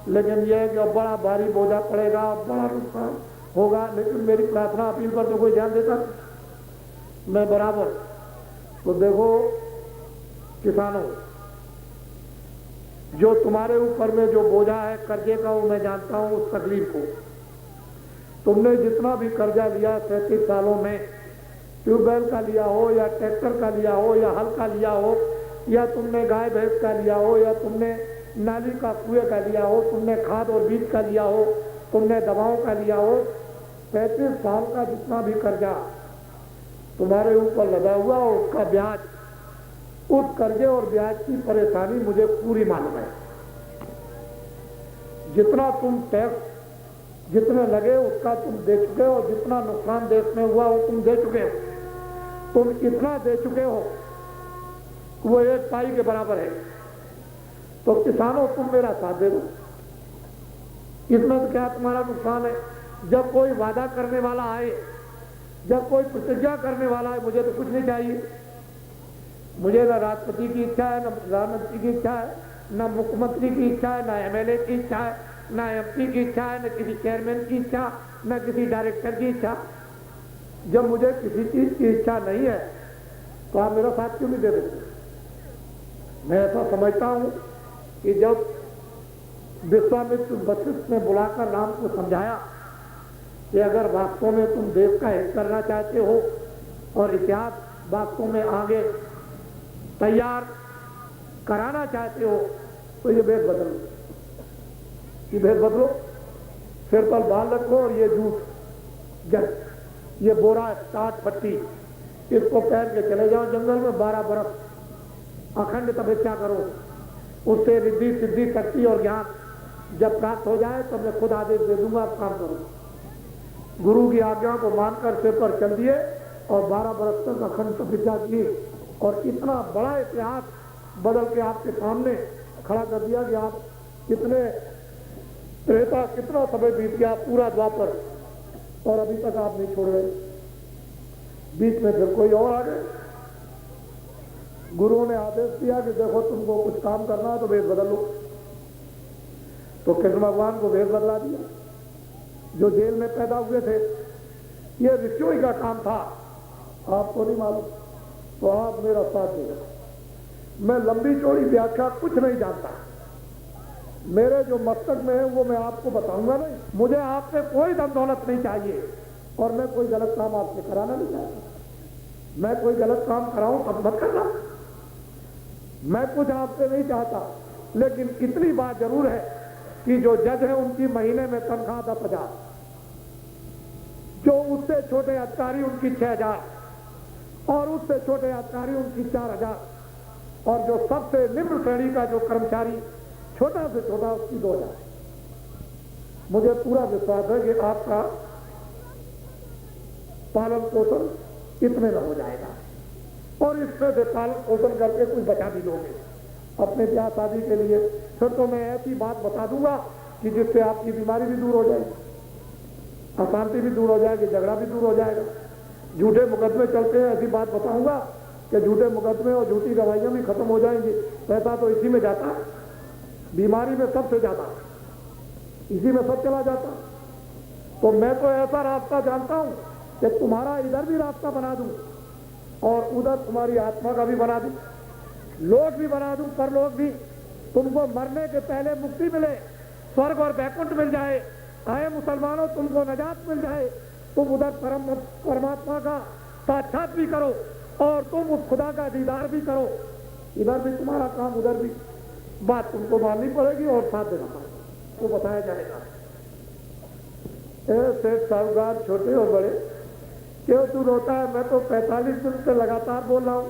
लेकिन यह है कि अब बड़ा भारी बोझा पड़ेगा, बड़ा नुकसान, होगा, लेकिन मेरी प्रार्थना अपील पर तो कोई ध्यान देता नहीं। मैं बराबर। तो देखो किसानों, जो तुम्हारे ऊपर में जो बोझा है कर्जे का, वो मैं जानता हूं उस तकलीफ को। तुमने जितना भी कर्जा लिया 37 सालों में, ट्यूबवेल का लिया हो या ट्रैक्टर का लिया हो या हल का लिया हो या तुमने गाय भैंस का लिया हो या तुमने नाली का कुएं का लिया हो, तुमने खाद और बीज का लिया हो, तुमने दवाओं का लिया हो, 35 साल का जितना भी कर्जा तुम्हारे ऊपर लगा हुआ हो, उसका ब्याज, उस कर्जे और ब्याज की परेशानी मुझे पूरी मालूम है। जितना तुम टैक्स जितने लगे उसका तुम दे चुके हो, जितना नुकसान देश में हुआ वो तुम दे चुके हो। तुम इतना दे चुके हो वो एक पाई के बराबर है। तो किसानों, तुम मेरा साथ दे दो। इसमें तो क्या तुम्हारा नुकसान है? जब कोई वादा करने वाला आए, जब कोई प्रतिज्ञा करने वाला है, मुझे तो कुछ नहीं चाहिए। मुझे न राष्ट्रपति की इच्छा है, न प्रधानमंत्री की इच्छा है, न मुख्यमंत्री की इच्छा है, न एमएलए की इच्छा है, न एमपी की इच्छा है, न किसी चेयरमैन की इच्छा, न किसी डायरेक्टर की इच्छा। जब मुझे किसी चीज की इच्छा नहीं है तो आप मेरा साथ क्यों नहीं दे देते? मैं ऐसा समझता हूं कि जब विश्वामित्र वशिष्ठ ने बुलाकर राम को समझाया कि अगर वास्तव में तुम देश का हित करना चाहते हो और इतिहास वास्तव में आगे तैयार कराना चाहते हो तो ये भेद बदलो, ये भेद बदलो, सिर पर बाल रखो और ये जूठ जट, ये बोरा टाट पट्टी, इसको पहन के चले जाओ जंगल में 12 बरस अखंड तपस्या करो। उससे रिद्धि सिद्धि शक्ति और ज्ञान जब प्राप्त हो जाए तो मैं खुद आदेश दे दूंगा, आप काम करो। गुरु की आज्ञा को मानकर सिर पर चल दिए और 12 बरस तक अखंड तपस्या की और इतना बड़ा इतिहास बदल के आपके सामने खड़ा कर दिया कि आप कितने त्रेता, कितना समय बीत गया, पूरा द्वापर, और अभी तक आप नहीं छोड़ रहे। बीच में फिर कोई और आ गए। गुरुओं ने आदेश दिया कि देखो तुमको कुछ काम करना है तो वेद बदल लो। तो कृष्ण भगवान को वेद बदला दिया। जो जेल में पैदा हुए थे, ये ऋषियों ही का काम था, आपको नहीं मालूम, तो आप मेरा साथ देगा। मैं लंबी चौड़ी व्याख्या कुछ नहीं जानता, मेरे जो मस्तक में है वो मैं आपको बताऊंगा नहीं। मुझे आपसे कोई धन दौलत नहीं चाहिए और मैं कोई गलत काम आपसे कराना नहीं चाहता। मैं कोई गलत काम कराऊं तब मत करना। मैं कुछ आपसे नहीं चाहता, लेकिन इतनी बात जरूर है कि जो जज है उनकी महीने में तनख्वाह 10,000, जो उससे छोटे अधिकारी उनकी 6,000 और उससे छोटे अधिकारी उनकी 4,000 और जो सबसे निम्न श्रेणी का जो कर्मचारी छोटा से छोटा उसकी 2,000। मुझे पूरा विश्वास है कि आपका पालन पोषण इतने में हो जाएगा और इसमें से पालन पोषण करके कुछ बचा भी लोगे अपने ब्याह शादी के लिए। फिर तो मैं ऐसी बात बता दूंगा कि जिससे आपकी बीमारी भी दूर हो जाएगी, अशांति भी दूर हो जाएगी, झगड़ा भी दूर हो जाएगा। झूठे मुकदमे चलते हैं, ऐसी बात बताऊंगा कि झूठे मुकदमे और झूठी गवाहियां भी खत्म हो जाएंगी। पैसा तो इसी में जाता है, बीमारी में सबसे ज्यादा इसी में सब चला जाता। तो मैं तो ऐसा रास्ता जानता हूं कि तुम्हारा इधर भी रास्ता बना दूं और उधर तुम्हारी आत्मा का भी बना दूं, लोक भी बना दूं, परलोक भी। तुमको मरने के पहले मुक्ति मिले, स्वर्ग और वैकुंठ मिल जाए। आए मुसलमानों, तुमको नजात मिल जाए, तुम उधर परमात्मा का साक्षात भी करो और तुम उस खुदा का दीदार भी करो। इधर भी तुम्हारा काम, उधर भी। बात तुमको माननी पड़ेगी और साथ देना पड़ेगा, वो बताया जाएगा। सेठ साहूकार छोटे और बड़े, क्यों तू रोता है? मैं तो 45 दिन से लगातार बोल रहा हूं।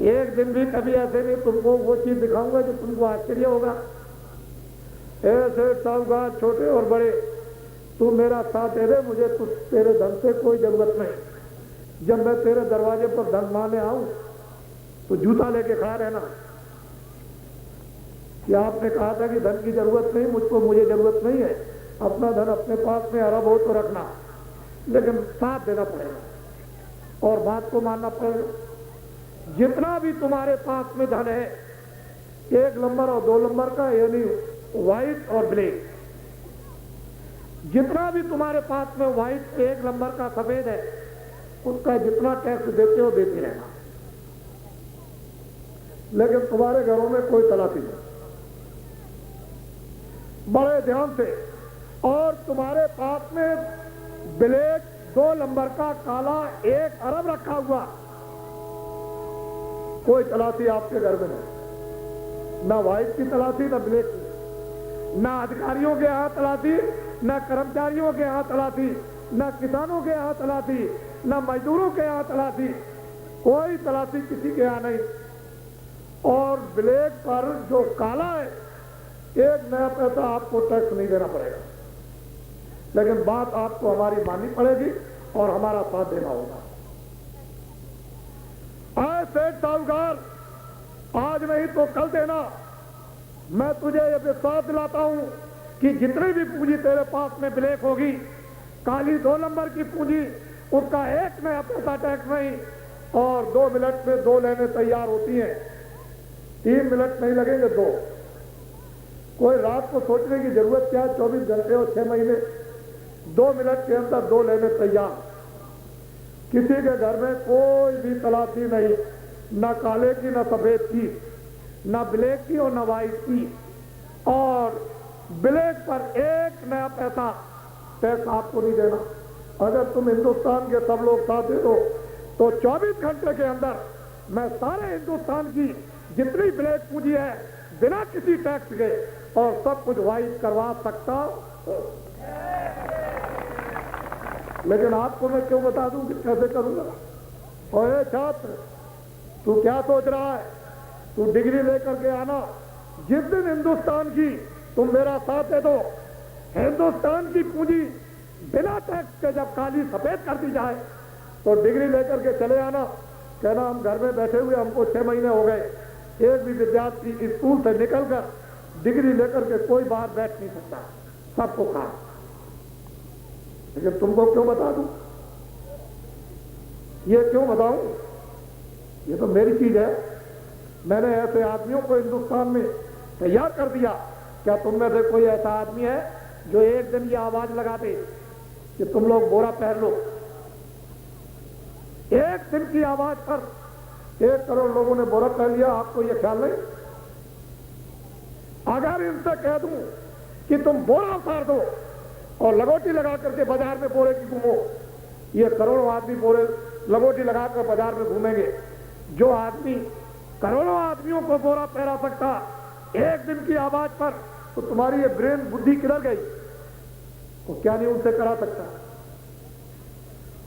एक दिन भी कभी ऐसे नहीं तुमको वो चीज दिखाऊंगा जो तुमको आश्चर्य होगा। सेठ साहूकार छोटे और बड़े, तू मेरा साथ दे दे, मुझे तेरे धन से कोई जरूरत नहीं। जब मैं तेरे दरवाजे पर धन मांगने आऊं तो जूता लेके खड़ा रहना कि आपने कहा था कि धन की जरूरत नहीं, मुझे जरूरत नहीं है। अपना धन अपने पास में अरब हो तो रखना, लेकिन साथ देना पड़ेगा और बात को मानना पड़ेगा। जितना भी तुम्हारे पास में धन है, 1 नंबर और 2 नंबर का, यानी व्हाइट और ब्लैक, जितना भी तुम्हारे पास में व्हाइट 1 नंबर का सफेद है, उसका जितना टैक्स देते हो देते रहना, लेकिन तुम्हारे घरों में कोई तलाशी नहीं, बड़े ध्यान से। और तुम्हारे पास में ब्लैक 2 नंबर का काला 1 अरब रखा हुआ, कोई तलाशी आपके घर में नहीं, ना व्हाइट की तलाशी ना ब्लैक की, ना अधिकारियों के यहां तलाशी, ना कर्मचारियों के यहां तलाशी, ना किसानों के यहां तलाशी, ना मजदूरों के यहां तलाशी, कोई तलाशी किसी के यहां नहीं। और ब्लैक पर जो काला है 1 नया पैसा आपको टैक्स नहीं देना पड़ेगा, लेकिन बात आपको हमारी माननी पड़ेगी और हमारा साथ देना होगा। आए सेठ साहूकार, आज नहीं तो कल देना। मैं तुझे यह विश्वास दिलाता हूं कि जितनी भी पूंजी तेरे पास में ब्लैक होगी, काली 2 नंबर की पूंजी, उसका 1 नया पैसा टैक्स नहीं। और 2 मिनट में 2 लेने तैयार होती हैं, 3 मिनट नहीं लगेंगे 2। कोई रात को सोचने की जरूरत क्या है, 24 घंटे और 6 महीने, 2 मिनट के अंदर 2 लेने तैयार। किसी के घर में कोई भी तलाशी नहीं, ना काले की ना सफेद की, ना ब्लैक की और ना व्हाइट की। और ब्लैक पर 1 नया पैसा टैक्स आपको नहीं देना। अगर तुम हिंदुस्तान के सब लोग साथ दे दो तो 24 घंटे के अंदर मैं सारे हिंदुस्तान की जितनी ब्लैक पूंजी है बिना किसी टैक्स के और सब कुछ व्हाइट करवा सकता हूं। लेकिन आपको मैं क्यों बता दूं कि कैसे करूंगा? और छात्र, तू क्या सोच रहा है? तू डिग्री लेकर के आना, जिस दिन हिंदुस्तान की तुम मेरा साथ दे दो, हिंदुस्तान की पूंजी बिना टैक्स के जब काली सफेद कर दी जाए तो डिग्री लेकर के चले आना, कहना हम घर में बैठे हुए हमको 6 महीने हो गए, एक भी विद्यार्थी स्कूल से निकलकर डिग्री लेकर के कोई बाहर बैठ नहीं सकता, सबको कहा। लेकिन तुमको क्यों बता दूं? ये क्यों बताऊं? ये तो मेरी चीज है। मैंने ऐसे आदमियों को हिंदुस्तान में तैयार कर दिया। क्या तुम में से कोई ऐसा आदमी है जो एक दिन ये आवाज लगा दे कि तुम लोग बोरा पहन लो? एक दिन की आवाज पर 1 करोड़ लोगों ने बोरा पहन लिया, आपको ये ख्याल नहीं? अगर इनसे कह दूं कि तुम बोरा उतार दो और लगोटी लगा करके बाजार में बोरे की घूमो, ये करोड़ों आदमी बोरे लगोटी लगाकर बाजार में घूमेंगे। जो आदमी करोड़ों आदमियों को बोरा पहरा सकता एक दिन की आवाज पर, तो तुम्हारी ये ब्रेन बुद्धि किधर गई? तो क्या नहीं उनसे करा सकता?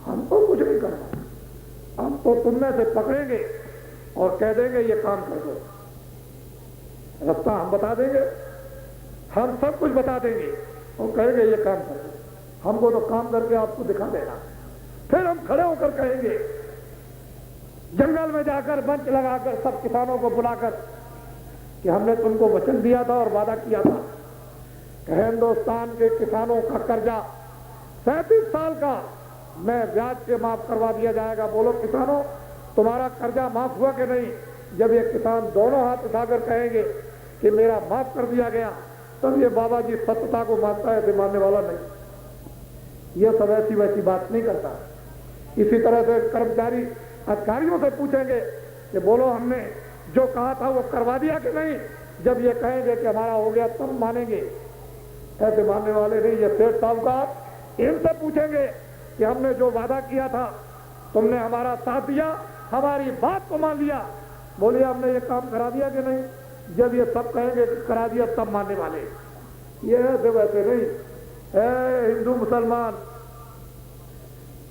हमको कुछ नहीं करना, हम तो तुमने से पकड़ेंगे और कह देंगे ये काम कर दो। रास्ता हम बता देंगे, हम सब कुछ बता देंगे और कहेंगे ये काम कर दो। हमको तो काम करके आपको दिखा देना। फिर हम खड़े होकर कहेंगे, जंगल में जाकर मंच लगाकर सब किसानों को बुलाकर कि हमने तुमको वचन दिया था और वादा किया था कि हिंदुस्तान के किसानों का कर्जा 37 साल का मैं ब्याज से माफ करवा दिया जाएगा। बोलो किसानों, तुम्हारा कर्जा माफ हुआ कि नहीं? जब ये किसान दोनों हाथ उठाकर कहेंगे कि मेरा माफ कर दिया गया, तब ये बाबा जी सत्यता को मानता है, मानने वाला नहीं। ये सब ऐसी वैसी बात नहीं करता। इसी तरह से कर्मचारी अधिकारियों से पूछेंगे कि बोलो हमने जो कहा था वो करवा दिया कि नहीं? जब ये कहेंगे कि हमारा हो गया तब मानेंगे, ऐसे मानने वाले नहीं। ये सेठ साहूकार, इनसे पूछेंगे कि हमने जो वादा किया था तुमने हमारा साथ दिया, हमारी बात को मान लिया, बोलिए हमने ये काम करा दिया कि नहीं? जब ये सब कहेंगे कि करा दिया तब मानने वाले। ये ऐसे वैसे नहीं। हिंदू मुसलमान,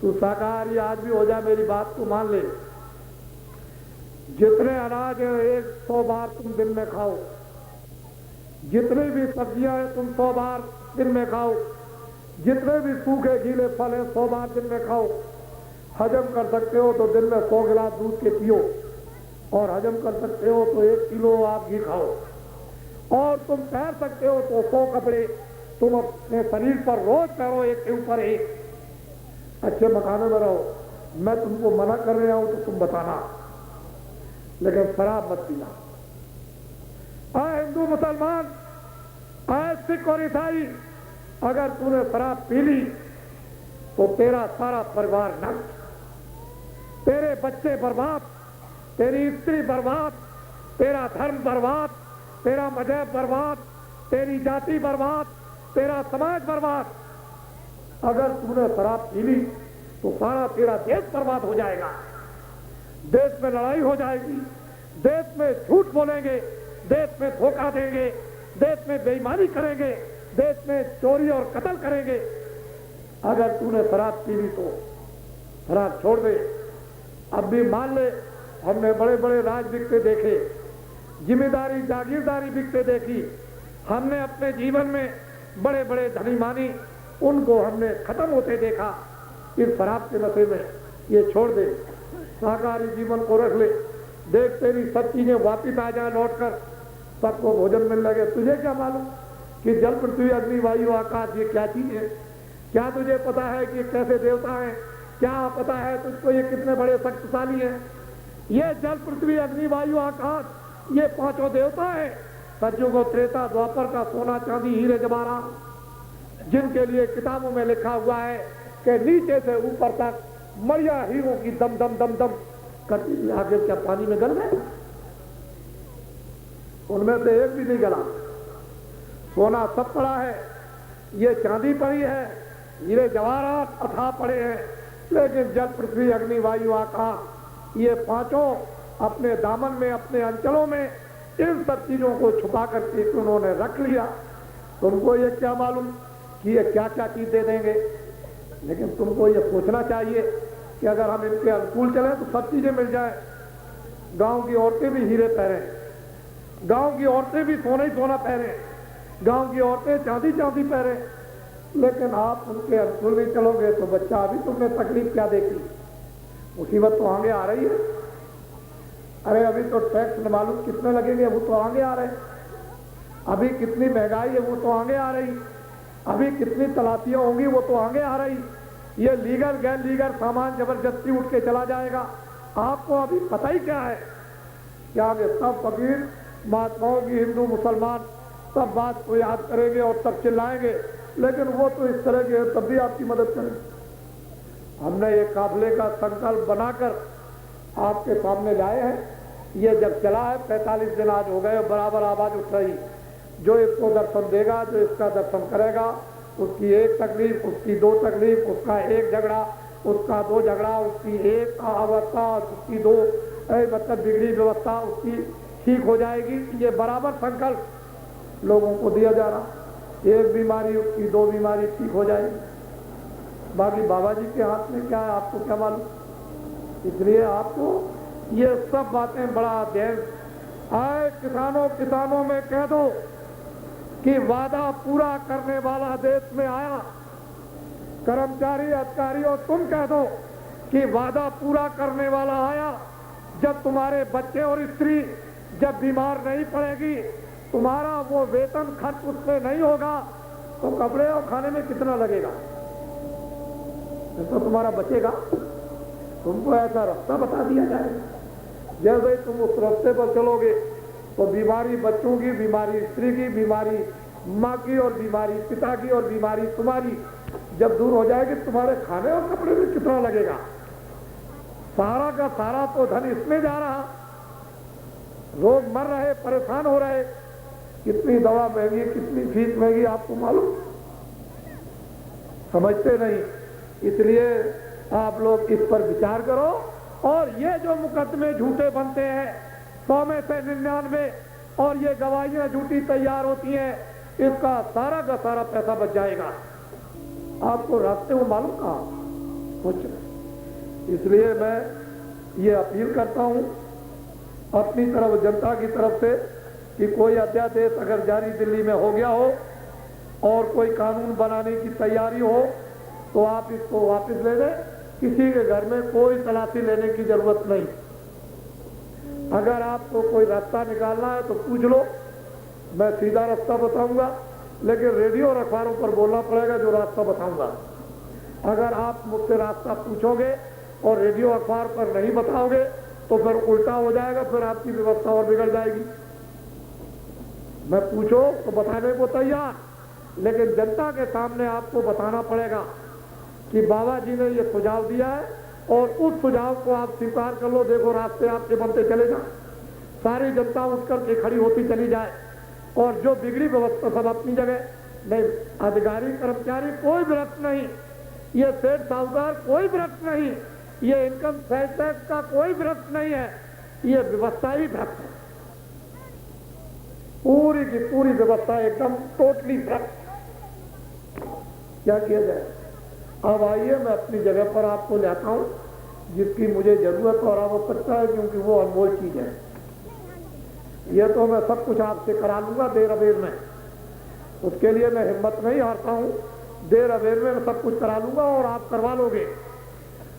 तू शाकाहारी आदमी हो जा, मेरी बात को मान ले। जितने अनाज है 100 बार तुम दिन में खाओ, जितनी भी सब्जियां हैं तुम 100 बार दिन में खाओ, जितने भी सूखे गीले फल हैं 100 बार दिन में खाओ। हजम कर सकते हो तो दिन में 100 गिलास दूध के पियो, और हजम कर सकते हो तो 1 किलो आप घी खाओ, और तुम पहन सकते हो तो 100 कपड़े तुम अपने शरीर पर रोज पहनो, एक के ऊपर एक। अच्छे मकानों में रहो। मैं तुमको मना कर रहा हूं तो तुम बताना, लेकिन शराब मत पीना। आए हिंदू मुसलमान, आए सिख और ईसाई, अगर तूने शराब पी ली तो तेरा सारा परिवार नष्ट, तेरे बच्चे बर्बाद, तेरी स्त्री बर्बाद, तेरा धर्म बर्बाद, तेरा मजहब बर्बाद, तेरी जाति बर्बाद, तेरा समाज बर्बाद। अगर तूने शराब पी ली तो सारा तेरा देश बर्बाद हो जाएगा। देश में लड़ाई हो जाएगी, देश में झूठ बोलेंगे, देश में धोखा देंगे, देश में बेईमानी करेंगे, देश में चोरी और कत्ल करेंगे। अगर तूने शराब पी ली तो शराब छोड़ दे। अब भी मान ले, हमने बड़े बड़े राज बिकते देखे, जिम्मेदारी जागीरदारी बिकते देखी, हमने अपने जीवन में बड़े बड़े धनी मानी, उनको हमने खत्म होते देखा। इस शराब के नशे में ये छोड़ दे, शाकाहारी जीवन को रख ले। देख तेरी सब चीजें वापिस आ जाए लौट कर, सबको भोजन मिलने लगे। तुझे क्या मालूम कि जल पृथ्वी अग्नि वायु आकाश ये क्या चीज है? क्या तुझे पता है कि कैसे देवता हैं? क्या पता है तुझको ये कितने बड़े शक्तिशाली हैं? ये जल पृथ्वी अग्नि वायु आकाश ये पांचों देवता है। सतयुग और त्रेता द्वापर का सोना चांदी हीरे जवाहरात, जिनके लिए किताबों में लिखा हुआ है कि नीचे से ऊपर तक मरिया हीरो की दम दम दम दम करती, आगे क्या पानी में गल गए? उनमें से एक भी नहीं गला। सोना सब पड़ा है, ये चांदी पड़ी है, हीरे जवाहरात अथाह पड़े हैं, लेकिन जल पृथ्वी अग्नि वायु आकाश ये पांचों अपने दामन में, अपने अंचलों में इन सब चीजों को छुपा करके उन्होंने रख लिया। तुमको ये क्या मालूम कि ये क्या क्या चीज दे देंगे? लेकिन तुमको ये सोचना चाहिए कि अगर हम इनके अनुकूल चले तो सब चीजें मिल जाए। गांव की औरतें भी हीरे पहने, गांव की औरतें भी सोना ही सोना पहने, गांव की औरतें चांदी चांदी पहने, लेकिन आप उनके अनुकूल नहीं चलोगे तो बच्चा अभी तुमने तकलीफ क्या देखी? मुसीबत तो आगे आ रही है। अरे अभी तो टैक्स न मालूम कितने लगेंगे, वो तो आगे आ रहे। अभी कितनी महंगाई है, वो तो आगे आ रही। अभी कितनी तलाशियां होंगी, वो तो आगे आ रही। ये लीगल गैर लीगल सामान जबरदस्ती उठ के चला जाएगा। आपको अभी पता ही क्या है कि आगे सब फकीर महात्माओं की, हिंदू मुसलमान सब बात को याद करेंगे और सब चिल्लाएंगे, लेकिन वो तो इस तरह के तब भी आपकी मदद करेंगे। हमने ये काफिले का संकल्प बनाकर आपके सामने लाए हैं। ये जब चला है 45 दिन आज हो गए, बराबर आवाज उठ रही। जो इसको दर्शन देगा, जो इसका दर्शन करेगा, उसकी एक तकलीफ, उसकी दो तकलीफ, उसका एक झगड़ा, उसका दो झगड़ा, उसकी एक अवस्था, उसकी दो मतलब बिगड़ी व्यवस्था उसकी ठीक हो जाएगी। ये बराबर संकल्प लोगों को दिया जा रहा। एक बीमारी, उसकी दो बीमारी ठीक हो जाएगी। बाकी बाबा जी के हाथ में क्या है, आपको क्या मालूम? इसलिए आपको ये सब बातें बड़ा ध्यान आए। किसानों में कह दो कि वादा पूरा करने वाला देश में आया। कर्मचारी अधिकारियों तुम कह दो कि वादा पूरा करने वाला आया। जब तुम्हारे बच्चे और स्त्री जब बीमार नहीं पड़ेगी, तुम्हारा वो वेतन खर्च उसमें नहीं होगा, तो कपड़े और खाने में कितना लगेगा? तो तुम्हारा बचेगा। तुमको ऐसा रास्ता बता दिया जाएगा। जैसे ही तुम उस रास्ते पर चलोगे तो बीमारी बच्चों की, बीमारी स्त्री की, बीमारी माँ की और बीमारी पिता की और बीमारी तुम्हारी जब दूर हो जाएगी, तुम्हारे खाने और कपड़े में कितना लगेगा? सारा का सारा तो धन इसमें जा रहा। लोग मर रहे, परेशान हो रहे। कितनी दवा महंगी, कितनी फीस महंगी, आपको मालूम? समझते नहीं। इसलिए आप लोग इस पर विचार करो। और ये जो मुकदमे झूठे बनते हैं 100 में से 99, और ये गवाहियां झूठी तैयार होती हैं, इसका सारा का सारा पैसा बच जाएगा। आपको रास्ते वो मालूम कहाँ कुछ नहीं। इसलिए मैं ये अपील करता हूं अपनी तरफ, जनता की तरफ से कि कोई अध्यादेश अगर जारी दिल्ली में हो गया हो और कोई कानून बनाने की तैयारी हो तो आप इसको वापस ले लें। किसी के घर में कोई तलाशी लेने की जरूरत नहीं। अगर आपको कोई रास्ता निकालना है तो पूछ लो, मैं सीधा रास्ता बताऊंगा, लेकिन रेडियो और अखबारों पर बोलना पड़ेगा जो रास्ता बताऊंगा। अगर आप मुझसे रास्ता पूछोगे और रेडियो अखबार पर नहीं बताओगे तो फिर उल्टा हो जाएगा, फिर आपकी व्यवस्था और बिगड़ जाएगी। मैं पूछो तो बताने को तैयार, लेकिन जनता के सामने आपको बताना पड़ेगा कि बाबा जी ने ये सुझाव दिया है और उस सुझाव को आप स्वीकार कर लो। देखो रास्ते आपके बनते चले जाए, सारी जनता उठ करके खड़ी होती चली जाए और जो बिगड़ी व्यवस्था सब अपनी जगह। नहीं, अधिकारी कर्मचारी कोई विरक्त नहीं, ये सेठ साहूकार कोई विरक्त नहीं, ये इनकम टैक्स का कोई विरक्त नहीं है, ये व्यवस्था ही विरक्त है। पूरी की पूरी व्यवस्था एकदम टोटली विरक्त। क्या किया जाए? अब आइए मैं अपनी जगह पर आपको लाता हूं जिसकी मुझे जरूरत और आवश्यकता है, क्योंकि वो अनमोल चीज है। ये तो मैं सब कुछ आपसे करा लूंगा देर अबेर में, उसके लिए मैं हिम्मत नहीं हारता हूं। देर अबेर में मैं सब कुछ करा लूंगा और आप करवा लोगे।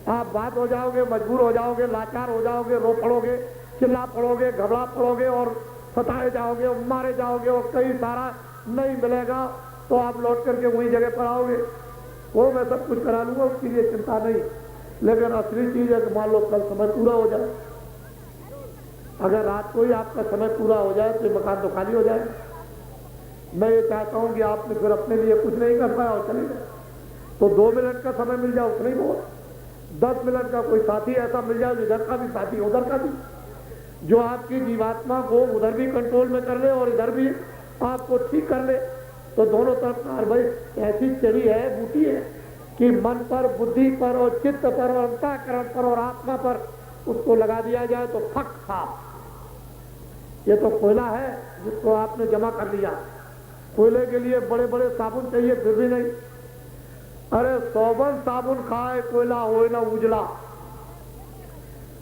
आप बात हो जाओगे, मजबूर हो जाओगे, लाचार हो जाओगे, रो पड़ोगे, चिल्ला पड़ोगे, घबरा पड़ोगे और सताए जाओगे, मारे जाओगे और कई सारा नहीं मिलेगा तो आप लौट करके वही जगह पर आओगे। वो मैं सब कुछ करा लूंगा, उसके लिए चिंता नहीं। लेकिन असली चीज है कि मान लो कल समय पूरा हो जाए, अगर रात को ही आपका समय पूरा हो जाए तो मकान तो खाली हो जाए। मैं ये चाहता हूं कि आपने फिर अपने लिए कुछ नहीं कर पाया और चले गए तो 2 मिनट का समय मिल जाए उतना ही बहुत। 10 मिनट का कोई साथी ऐसा मिल जाए, इधर का भी साथी उधर का भी, जो आपकी जीवात्मा को उधर भी कंट्रोल में कर ले और इधर भी आपको ठीक कर ले। तो दोनों तरफ कार्रवाई ऐसी चढ़ी है, बूटी है कि मन पर, बुद्धि पर और चित्त पर और अंतःकरण पर और आत्मा पर उसको लगा दिया जाए तो फक साफ। ये तो कोयला है जिसको आपने जमा कर लिया। कोयले के लिए बड़े बड़े साबुन चाहिए, फिर भी नहीं। अरे 100 साबुन खाए कोयला होए ना उजला।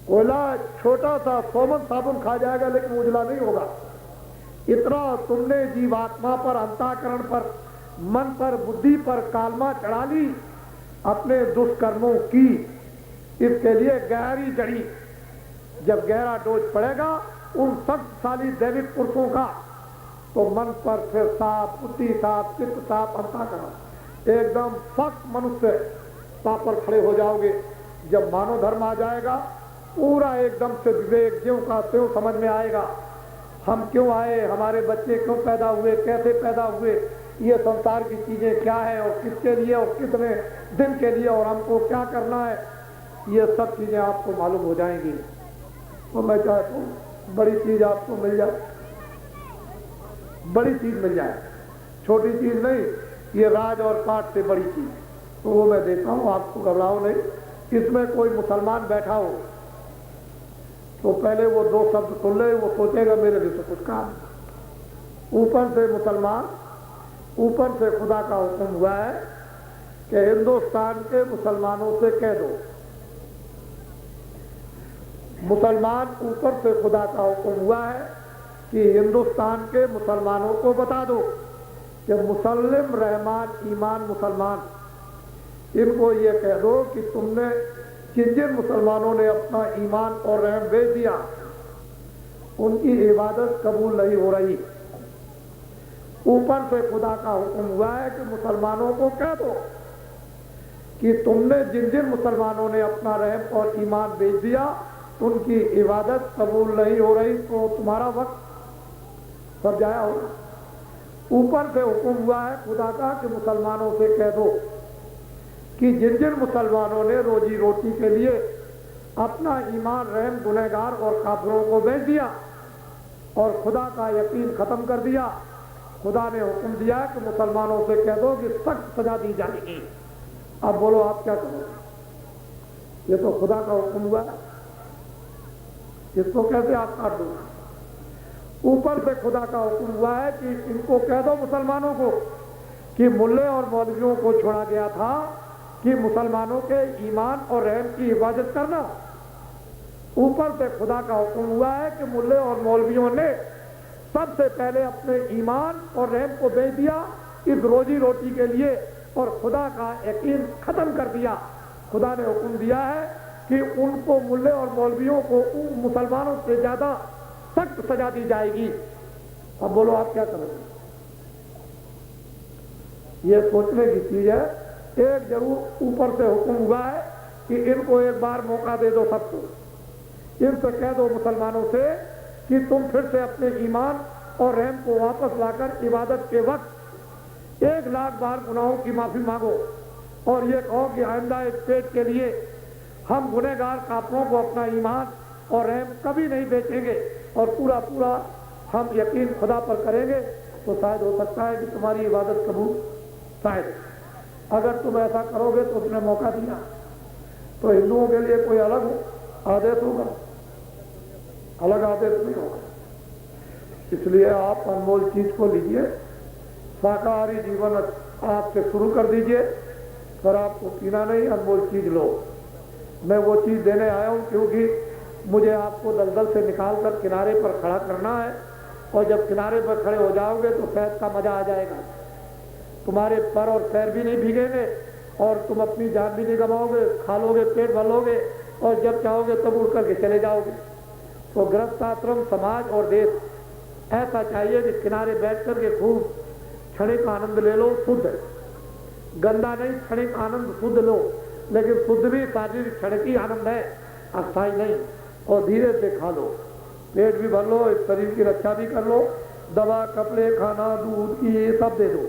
कोयला छोटा सा 100 साबुन खा जाएगा लेकिन उजला नहीं होगा। इतना तुमने जीवात्मा पर, अंतःकरण पर, मन पर, बुद्धि पर कालमा चढ़ा ली अपने दुष्कर्मों की। इसके लिए गहरी जड़ी, जब गहरा डोज पड़ेगा उन शक्तिशाली दैविक पुरुषों का, तो मन पर फिर साफ, बुद्धि साफ, चित्त साफ, अंतःकरण एकदम सख्त मनुष्य पर खड़े हो जाओगे। जब मानव धर्म आ जाएगा पूरा एकदम से विवेक ज्यों का त्यों समझ में आएगा। हम क्यों आए, हमारे बच्चे क्यों पैदा हुए, कैसे पैदा हुए, ये संसार की चीजें क्या है और किसके लिए और कितने दिन के लिए और हमको क्या करना है, ये सब चीजें आपको मालूम हो जाएंगी। तो मैं चाहता हूँ बड़ी चीज आपको मिल जाए, बड़ी चीज मिल जाए, छोटी चीज नहीं, ये राज और पाठ से बड़ी चीज। तो वो मैं देता हूँ, आपको घबराओ नहीं। इसमें कोई मुसलमान बैठा हो तो पहले वो 2 शब्द सुन ले, वो सोचेगा मेरे लिए तो कुछ काम। ऊपर से मुसलमान, ऊपर से खुदा का हुक्म हुआ है कि हिंदुस्तान के मुसलमानों से कह दो। मुसलमान ऊपर से खुदा का हुक्म हुआ है कि हिंदुस्तान के मुसलमानों को बता दो कि मुसल्लिम, रहमान, ईमान, मुसलमान, इनको ये कह दो कि तुमने जिन मुसलमानों ने अपना ईमान और रहम बेच दिया उनकी इबादत कबूल नहीं हो रही। ऊपर से खुदा का हुक्म हुआ है कि मुसलमानों को कह दो कि तुमने जिन मुसलमानों ने अपना रहम और ईमान बेच दिया उनकी इबादत कबूल नहीं हो रही, तो तुम्हारा वक्त सब जाया होगा। ऊपर से हुक्म हुआ है खुदा का कि मुसलमानों से कह दो कि जिन मुसलमानों ने रोजी रोटी के लिए अपना ईमान, रहम, गुनहगार और काफिरों को बेच दिया और खुदा का यकीन खत्म कर दिया, खुदा ने हुक्म दिया कि मुसलमानों से कह दो कि सख्त सजा दी जाएगी। अब बोलो आप क्या करोगे? ये तो खुदा का हुक्म हुआ है, इसको कैसे आप काट दो? ऊपर से खुदा का हुक्म हुआ है कि इनको कह दो मुसलमानों को कि मुल्ले और मौलवियों को छोड़ा गया था कि मुसलमानों के ईमान और रहम की हिफाजत करना। ऊपर से खुदा का हुक्म हुआ है कि मुल्ले और मौलवियों ने सबसे पहले अपने ईमान और रहम को बेच दिया इस रोजी रोटी के लिए और खुदा का यकीन खत्म कर दिया। खुदा ने हुक्म दिया है कि उनको, मुल्ले और मौलवियों को मुसलमानों से ज्यादा सख्त सजा दी जाएगी। अब बोलो आप क्या करोगे? ये सोचने की चीज है। एक जरूर ऊपर से हुक्म हुआ है कि इनको एक बार मौका दे दो सबको। इनसे कह दो मुसलमानों से कि तुम फिर से अपने ईमान और रहम को वापस लाकर इबादत के वक्त 1,00,000 बार गुनाहों की माफी मांगो और ये कहो कि आइंदा इस पेट के लिए हम गुनहगार काफिरों को अपना ईमान और रहम कभी नहीं बेचेंगे और पूरा पूरा हम यकीन खुदा पर करेंगे, तो शायद हो सकता है कि तुम्हारी इबादत कबूल। शायद अगर तुम ऐसा करोगे तो उसने मौका दिया तो हिंदुओं के लिए कोई अलग आदेश होगा, अलग आदेश नहीं होगा। इसलिए आप अनमोल चीज को लीजिए, शाकाहारी जीवन आपसे शुरू कर दीजिए, पर आपको पीना नहीं, अनमोल चीज लो। मैं वो चीज देने आया हूं क्योंकि मुझे आपको दलदल से निकालकर किनारे पर खड़ा करना है, और जब किनारे पर खड़े हो जाओगे तो फैज का मजा आ जाएगा। तुम्हारे पर और पैर भी नहीं भीगेंगे और तुम अपनी जान भी नहीं गंवाओगे, खा लोगे, पेट भर लोगे और जब चाहोगे तब उड़ करके चले जाओगे। तो गृहस्थ आश्रम, समाज और देश ऐसा चाहिए कि किनारे बैठ करके खूब क्षणिक आनंद ले लो, शुद्ध, गंदा नहीं, क्षणिक आनंद शुद्ध लो, लेकिन शुद्ध भी शारीरिक क्षणिक ही आनंद है, अस्थायी नहीं। और धीरे से खा लो, पेट भी भर लो, शरीर की रक्षा भी कर लो, दवा, कपड़े, खाना, दूध की ये सब दे दो,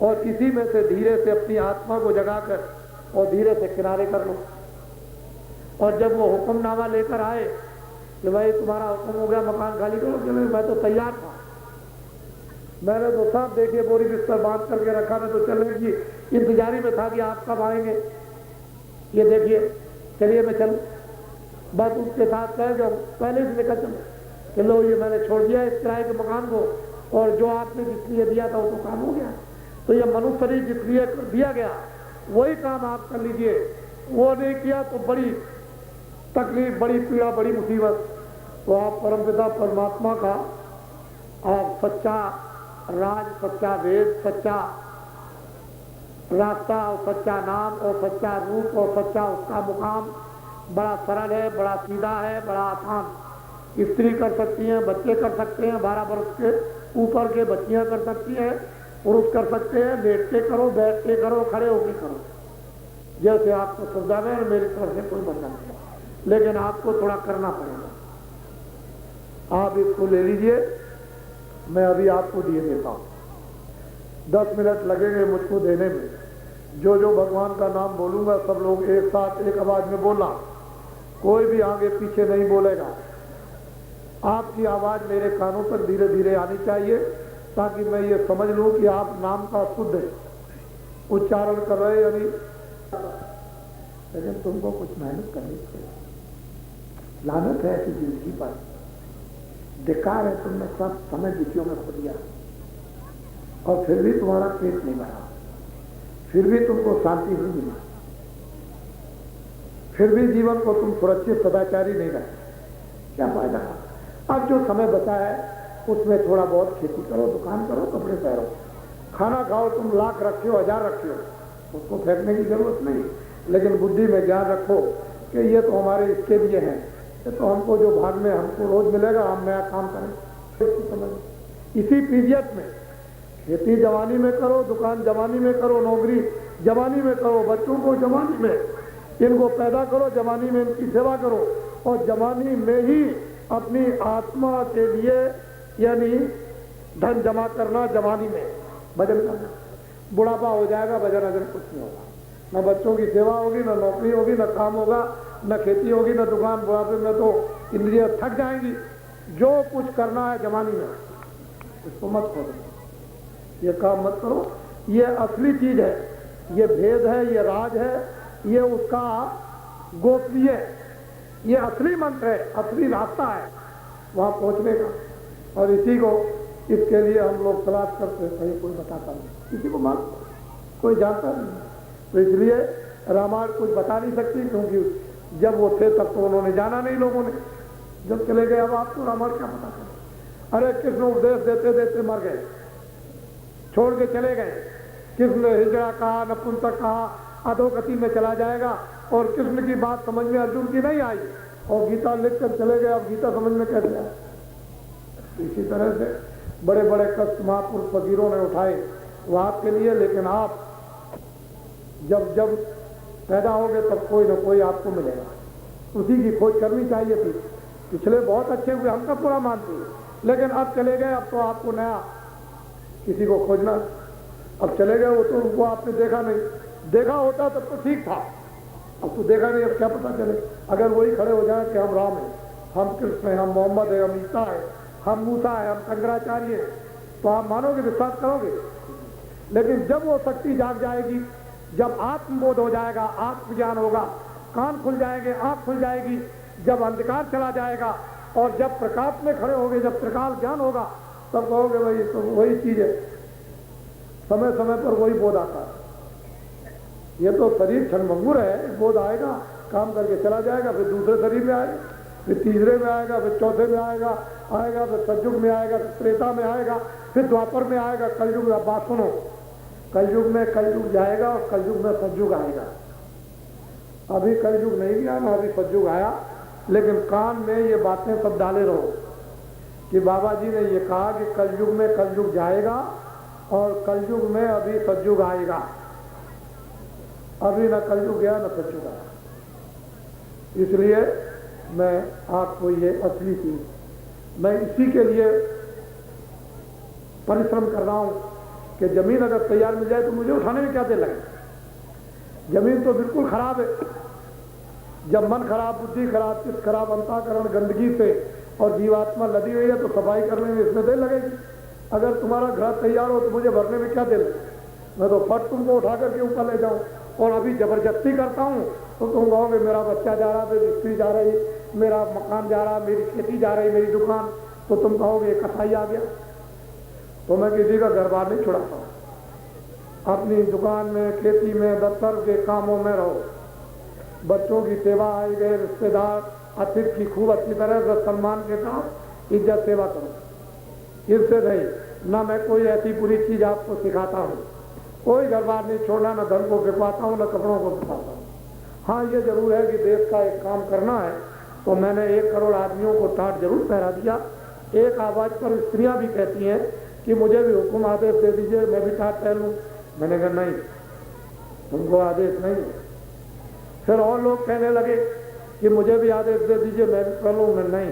और इसी में से धीरे से अपनी आत्मा को जगाकर और धीरे से किनारे कर लो। और जब वो हुक्मनामा लेकर आए कि भाई तुम्हारा हुक्म हो गया, मकान खाली करो, कि मैं तो तैयार था, मैंने तो सब देखिए बोरी बिस्तर बांध करके रखा, मैं तो चलने की इंतजारी में था कि आप कब आएंगे, ये देखिए, चलिए मैं चल, बस उसके साथ कहे जो पहले से निकल चलो कि लो ये मैंने छोड़ दिया इस किराए के मकान को, और जो आपने जिस लिए दिया था वो तो काम हो गया। तो ये मनुष्य शरीर जिस लिए दिया गया वही काम आप कर लीजिए, वो नहीं किया तो बड़ी तकलीफ, बड़ी पीड़ा, बड़ी मुसीबत। तो आप परमपिता परमात्मा का आप सच्चा राज, सच्चा वेद, सच्चा रास्ता और सच्चा नाम और सच्चा रूप और सच्चा उसका मुकाम बड़ा सरल है, बड़ा सीधा है, बड़ा आसान। स्त्री कर सकती हैं, बच्चे कर सकते हैं, 12 वर्ष के ऊपर के बच्चियां कर सकती हैं, पुरुष कर सकते हैं, लेट के करो, बैठ के करो, खड़े होके करो, जैसे आपको सुविधा है। मेरी तरफ से कोई बंधन नहीं, लेकिन आपको थोड़ा करना पड़ेगा। आप इसको ले लीजिए, मैं अभी आपको दिए देता हूं, 10 मिनट लगेंगे मुझको देने में। जो जो भगवान का नाम बोलूंगा सब लोग एक साथ एक आवाज में बोलना, कोई भी आगे पीछे नहीं बोलेगा। आपकी आवाज मेरे कानों पर धीरे धीरे आनी चाहिए, ताकि मैं ये समझ लूं कि आप नाम का शुद्ध उच्चारण कर रहे, यानी लेकिन तुमको कुछ मेहनत करनी चाहिए। लानत है ऐसी जिंदगी पर, बेकार है, तुमने सब समय विधियों में खो दिया और फिर भी तुम्हारा पेट नहीं भरा, फिर भी तुमको शांति नहीं मिली, फिर भी जीवन को तुम सुरक्षित सदाचारी नहीं रहे, क्या फायदा। अब जो समय बचा है उसमें थोड़ा बहुत खेती करो, दुकान करो, कपड़े पहनो, खाना खाओ। तुम लाख रखे हो, 1000 रखे हो, उसको फेंकने की जरूरत नहीं, लेकिन बुद्धि में ज्ञान रखो कि ये तो हमारे इसके लिए है, ये तो हमको जो भाग में हमको रोज मिलेगा, हम नया काम करें। इसी पीरियड में खेती जवानी में करो, दुकान जवानी में करो, नौकरी जवानी में करो, बच्चों को जवानी में इनको पैदा करो, जवानी में इनकी सेवा करो, और जवानी में ही अपनी आत्मा के लिए यानी धन जमा करना, जवानी में भजन करना। बुढ़ापा हो जाएगा, भजन अजन कुछ नहीं होगा, न बच्चों की सेवा होगी, न नौकरी होगी, न काम होगा, न खेती होगी, न दुकान। बुढ़ापे में तो इंद्रियां थक जाएंगी। जो कुछ करना है जवानी में, इसको मत करो, ये काम मत करो। ये असली चीज है, ये भेद है, ये राज है, ये उसका गोपनीय, ये असली मंत्र है, असली रास्ता है वहां पहुंचने का। और इसी को, इसके लिए हम लोग तलाश करते हैं, कहीं कोई बताता नहीं, किसी को मान कोई जानता नहीं। तो इसलिए रामायण कुछ बता नहीं सकती, क्योंकि जब वो थे तब तो उन्होंने जाना नहीं, लोगों ने। जब चले गए अब आपको रामायण क्या पता चले। अरे कृष्ण उपदेश देते देते मर गए, छोड़ के चले गए। कृष्ण हिजड़ा कहा, नपुंसक कहा, अधोगति में चला जाएगा, और कृष्ण की बात समझ में अर्जुन की नहीं आई, और गीता लिख कर चले गए। अब गीता समझ में कैसे आए। इसी तरह से बड़े बड़े कष्ट महापुरुष फकीरों ने उठाए वो आपके लिए, लेकिन आप जब जब पैदा होगे तब कोई ना कोई आपको मिलेगा, उसी की खोज करनी चाहिए थी। पिछले बहुत अच्छे हुए, हम सब पूरा मानते हैं, लेकिन अब चले गए, अब तो आपको नया किसी को खोजना अब चले गए वो तो उनको आपने देखा नहीं, देखा होता तब तो ठीक था, अब तो देखा नहीं, अब क्या पता चले। अगर वही खड़े हो जाए कि हम राम हैं, हम कृष्ण हैं, हम मोहम्मद है, हम ईसा है, हम मूसा है, हम शंकराचार्य हैं, तो आप मानोगे, विश्वास करोगे? लेकिन जब वो शक्ति जाग जाएगी, जब आत्मबोध हो जाएगा, आत्मज्ञान होगा, कान खुल जाएंगे, आंख खुल जाएगी, जब अंधकार चला जाएगा और जब प्रकाश में खड़े होंगे, जब त्रिकाल ज्ञान होगा, तब कहोगे भाई तो वही चीज है, समय समय पर वही बोध आता है। ये तो शरीर क्षणभंगुर है, बोध आएगा, काम करके चला जाएगा, फिर दूसरे शरीर में आएगा, फिर तीसरे में आएगा, फिर चौथे में आएगा, फिर सतयुग में आएगा, फिर त्रेता में आएगा, फिर द्वापर में आएगा, कलयुग में। बात सुनो, कलयुग में कलयुग जाएगा और कलयुग में सतयुग आएगा। अभी कलयुग नहीं गया ना, अभी सतयुग आया, लेकिन कान में ये बातें सब डाले रहो कि बाबा जी ने ये कहा कि कलयुग में कलयुग जाएगा और कलयुग में अभी सतयुग आएगा। अभी ना कलयुग गया ना सतयुग आया, इसलिए मैं आपको ये असली चीज, मैं इसी के लिए परिश्रम कर रहा हूं कि जमीन अगर तैयार मिल जाए तो मुझे उठाने में क्या देर लगे। जमीन तो बिल्कुल खराब है, जब मन खराब, बुद्धि खराब, चित्त खराब, अंतःकरण गंदगी से और जीवात्मा लदी हुई है तो सफाई करने में इसमें देर लगेगी। अगर तुम्हारा घर तैयार हो तो मुझे भरने में क्या देर लगे? मैं तो फट तुमको उठा करके ऊपर ले जाऊं, और अभी जबरदस्ती करता हूं तो तुम कहोगे मेरा बच्चा जा रहा, मेरी स्त्री जा रही, मेरा मकान जा रहा, मेरी खेती जा रही, मेरी दुकान, तो तुम कहोगे कसाई आ गया। तो मैं किसी का घर बार नहीं छुड़ाता हूं, अपनी दुकान में, खेती में, दफ्तर के कामों में रहो, बच्चों की सेवा, आए गए रिश्तेदार, अतिथि की खूब अच्छी तरह से सम्मान के साथ इज्जत सेवा करो। इससे नहीं, ना मैं कोई ऐसी बुरी चीज आपको सिखाता हूँ, कोई घर बार नहीं छोड़ना, ना धन को बिकवाता हूँ, ना कपड़ों को बिकवाता हूँ। हाँ ये जरूर है कि देश का एक काम करना है, तो मैंने 1 करोड़ आदमियों को टाट जरूर पहरा दिया। एक आवाज पर स्त्रियां भी कहती हैं कि मुझे भी हुक्म आदेश दे दीजिए, मैं भी टाट पहनूं। मैंने कहा नहीं, तुमको आदेश नहीं। फिर और लोग कहने लगे कि मुझे भी आदेश दे दीजिए, मैं भी पहनूं। मैं नहीं,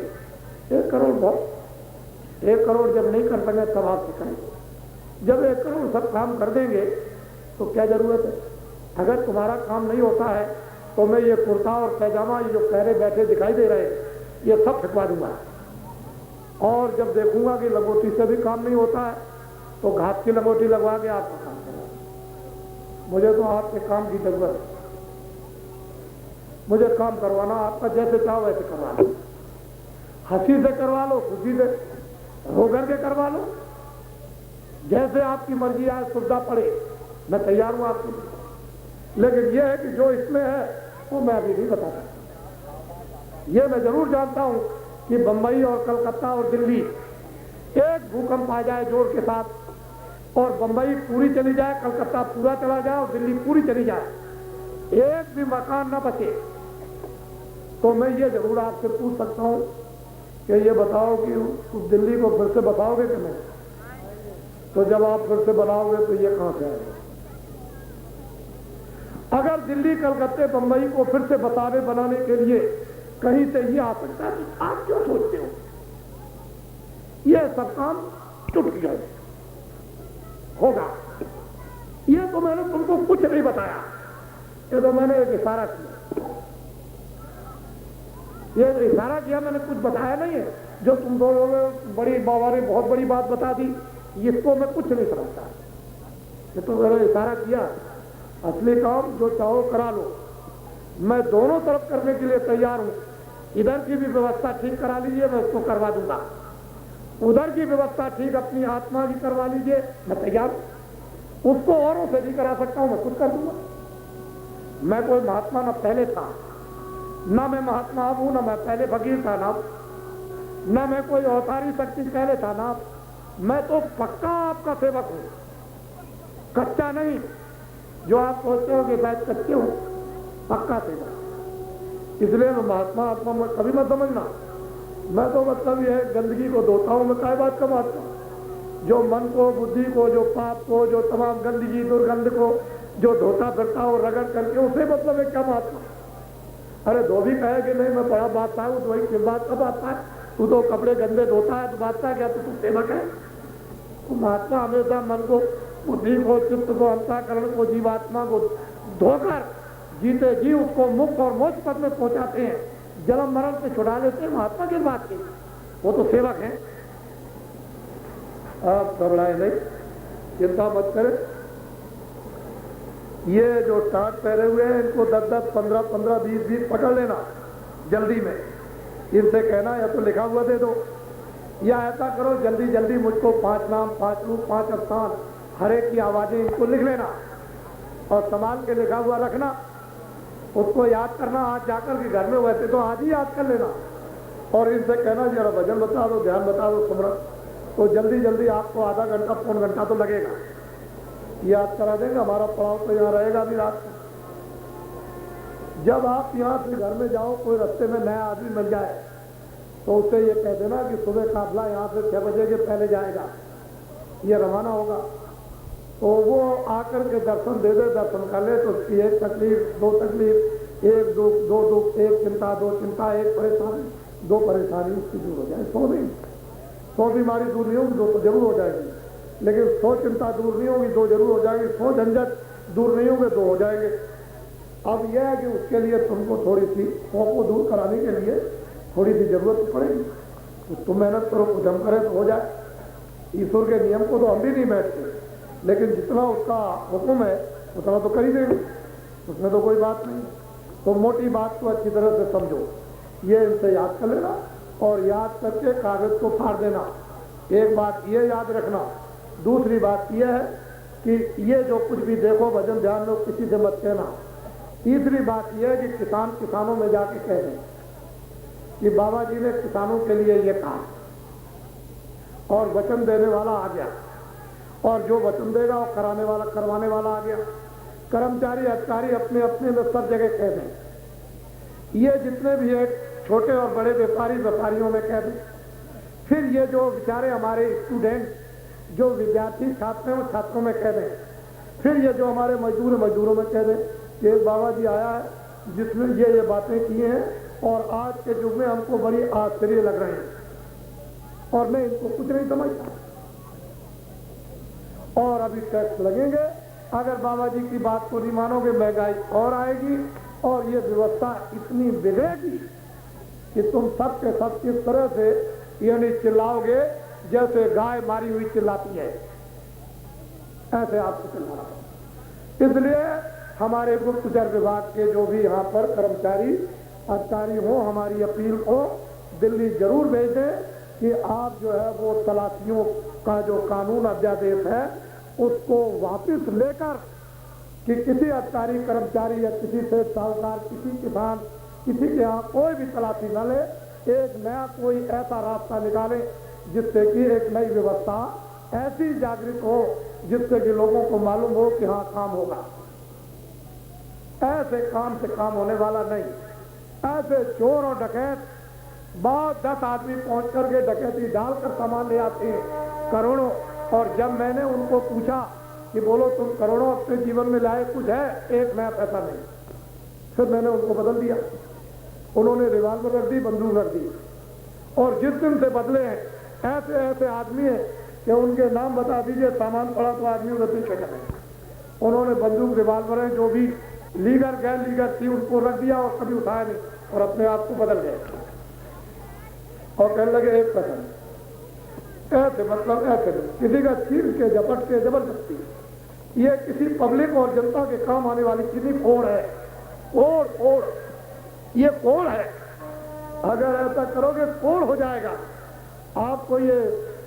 1 करोड़ बहुत, 1 करोड़ जब नहीं कर सके तब आप सिखाएंगे। जब 1 करोड़ सब काम कर देंगे तो क्या जरूरत है? अगर तुम्हारा काम नहीं होता है तो मैं ये कुर्ता और पैजामा, ये जो पहरे बैठे दिखाई दे रहे हैं, ये सब फेंकवा दूंगा। और जब देखूंगा कि लंगोटी से भी काम नहीं होता है तो घास की लंगोटी लगवा के आपका काम करवा। मुझे तो आपके काम की जरूरत है, मुझे काम करवाना आपका जैसे चाहो वैसे करवा लो, हंसी से करवा लो, खुशी से रो करके करवा लो, जैसे आपकी मर्जी आए, सुविधा पड़े, मैं तैयार हूं आपके लिए। लेकिन यह है कि जो इसमें है वो मैं अभी नहीं बता सकता। ये मैं जरूर जानता हूं कि बंबई और कलकत्ता और दिल्ली एक भूकंप आ जाए जोर के साथ, और बंबई पूरी चली जाए, कलकत्ता पूरा चला जाए और दिल्ली पूरी चली जाए, एक भी मकान न बचे, तो मैं ये जरूर आपसे पूछ सकता हूं कि ये बताओ कि उस दिल्ली को फिर से बसाओगे कि नहीं? तो जब आप फिर से बनाओगे तो ये कहां से आएगा? अगर दिल्ली, कलकत्ते, बंबई को फिर से बनाने के लिए कहीं से ये आ सकता है, आप क्यों सोचते हो? ये सब काम चुटकियों होगा। ये तो मैंने तुमको कुछ नहीं बताया, ये तो मैंने एक इशारा किया। ये इशारा किया, मैंने कुछ बताया नहीं है। जो तुम दो लोगों बड़ी बाबा ने बहुत बड़ी बात बता दी, इसको मैं कुछ नहीं समझता। ये तो मैंने इशारा किया। असली काम जो चाहो करा लो, मैं दोनों तरफ करने के लिए तैयार हूं। इधर की भी व्यवस्था ठीक करा लीजिए, मैं उसको करवा दूंगा। उधर की व्यवस्था ठीक अपनी आत्मा की करवा लीजिए, मैं तैयार हूं। उसको औरों से भी करा सकता हूं, मैं खुद कर दूंगा। मैं कोई महात्मा न पहले था, न मैं महात्मा अब हूं, न मैं पहले फकीर था, न मैं कोई अवतारी शक्ति पहले था, ना मैं तो पक्का आपका सेवक हूं, कच्चा नहीं। जो आप सोचते हो कि शायद कच्चे हो, पक्का सेवक। इसलिए मैं महात्मा आत्मा में कभी मत समझना। मैं तो मतलब यह गंदगी को धोता हूं, मैं काय बात का महात्मा? जो मन को, बुद्धि को, जो पाप को, जो तमाम गंदगी दुर्गंध को जो धोता फिरता हो रगड़ करके, उसे मतलब है क्या महात्मा? अरे धोबी कहे कि नहीं मैं बड़ा बादशाह हूं, तो वही किस बात का बादशाह है? तू तो कपड़े गंदे धोता है तो बादशाह क्या? तू सेवक है? तो महात्मा हमेशा मन को बुद्धि को, चित्त को, अंतःकरण को, जीवात्मा को धोकर जीते जी उसको मुक्त और मोक्ष पद में पहुंचाते हैं, जन्म मरण से छुड़ा लेते हैं। महात्मा किस बात की, वो तो सेवक हैं। आप घबराए नहीं, चिंता मत करें। ये जो टाट पहरे हुए हैं इनको 10-10, 15-15, 20-20 पकड़ लेना जल्दी में। इनसे कहना या तो लिखा हुआ दे दो, या ऐसा करो जल्दी जल्दी मुझको 5 नाम, 5 रूप, 5 स्थान, हर एक की आवाजें इनको लिख लेना और संभाल के लिखा हुआ रखना। उसको याद करना आज जाकर के घर में, वैसे तो आज ही याद कर लेना। और इनसे कहना जरा भजन बता दो, ध्यान बता दो, सुमरन, तो जल्दी जल्दी आपको आधा घंटा, पौन घंटा तो लगेगा, याद करा देंगे। हमारा पड़ाव तो यहाँ रहेगा अभी रात को। जब आप यहाँ से घर में जाओ, कोई रास्ते में नया आदमी मिल जाए तो उससे ये कह देना कि सुबह काफिला यहाँ से 6 बजे के पहले जाएगा, ये रवाना होगा। तो वो आकर के दर्शन दे दे, दर्शन कर ले, तो उसकी एक तकलीफ, 2 तकलीफ, एक दुख, 2 दुख, एक चिंता, 2 चिंता, एक परेशानी, 2 परेशानी उसकी दूर हो जाए। 100 बीमारी दूर नहीं होगी, 2 तो जरूर हो जाएगी, लेकिन 100 चिंता दूर नहीं होगी, 2 जरूर हो जाएगी। 100 झंझट दूर नहीं होंगे, 2 हो जाएंगे। अब यह है कि उसके लिए तुमको थोड़ी सी 100 को दूर कराने के लिए थोड़ी सी जरूरत पड़ेगी। तो तुम मेहनत करो, कुछ हम करें तो हो जाए। ईश्वर के नियम को तो हम भी नहीं बैठते, लेकिन जितना उसका हुक्म है उतना तो कर ही देंगे, उसमें तो कोई बात नहीं। तो मोटी बात को अच्छी तरह से समझो, ये इनसे याद कर लेना और याद करके कागज को फाड़ देना। एक बात ये याद रखना। दूसरी बात यह है कि ये जो कुछ भी देखो भजन ध्यान में किसी से मत कहना। तीसरी बात यह है कि किसानों में जाके कह दें कि बाबा जी ने किसानों के लिए ये कहा और वचन देने वाला आ गया, और जो वचन देगा वो करवाने वाला आ गया। कर्मचारी अधिकारी अपने अपने में सब जगह कह दें। ये जितने भी है छोटे और बड़े व्यापारियों में कह दें। फिर ये जो बेचारे हमारे स्टूडेंट, जो विद्यार्थी छात्र हैं, वो छात्रों में कह दें। फिर ये जो हमारे मजदूरों में कह दें कि एक बाबा जी आया है जिसने ये बातें की हैं और आज के युग में हमको बड़ी आश्चर्य लग रहे हैं और मैं इनको कुछ नहीं समझता, और अभी टैक्स लगेंगे। अगर बाबा जी की बात को नहीं मानोगे महंगाई और आएगी और ये व्यवस्था इतनी बिगड़ेगी कि तुम सब के सब इस तरह से ये नहीं चिल्लाओगे जैसे गाय मारी हुई चिल्लाती है, ऐसे आपको चिल्लाना होगा। इसलिए हमारे गुप्तचर विभाग के जो भी यहाँ पर कर्मचारी अधिकारी हो, हमारी अपील को दिल्ली जरूर भेज दें कि आप जो है वो तलाशियों का जो कानून अध्यादेश है उसको वापस लेकर कि किसी अधिकारी कर्मचारी या किसी से साहूकार, किसी किसान, किसी के यहाँ कोई भी तलाशी न ले, एक नया कोई ऐसा रास्ता निकाले जिससे कि एक नई व्यवस्था ऐसी जागृत हो जिससे कि लोगों को मालूम हो कि हाँ काम होगा। ऐसे काम से काम होने वाला नहीं। ऐसे चोर और डकैत बहुत 10 आदमी पहुंच करके डकैती डालकर सामान ले आते हैं करोड़ों, और जब मैंने उनको पूछा कि बोलो तुम करोड़ों अपने जीवन में लाए, कुछ है? एक नया पैसा नहीं। फिर मैंने उनको बदल दिया, उन्होंने रिवाल्वर रख दी, बंदूक रख दी, और जिस दिन से बदले हैं ऐसे ऐसे आदमी हैं कि उनके नाम बता दीजिए, सामान पड़ा तो आदमी उधर पीछे करें। उन्होंने बंदूक, रिवाल्वर है जो भी लीगर गैर लीगर थी उनको रख दिया और कभी उठाया नहीं, और अपने आप को बदल गए और कहने लगे एक पैसा नहीं। ऐसे मतलब ऐसे नहीं, किसी का छीन के झपट के जबरदस्ती, ये किसी पब्लिक और जनता के काम आने वाली कितनी कोड़ है, कोड़ ये कोड़ है। अगर ऐसा करोगे कोड़ हो जाएगा। आपको ये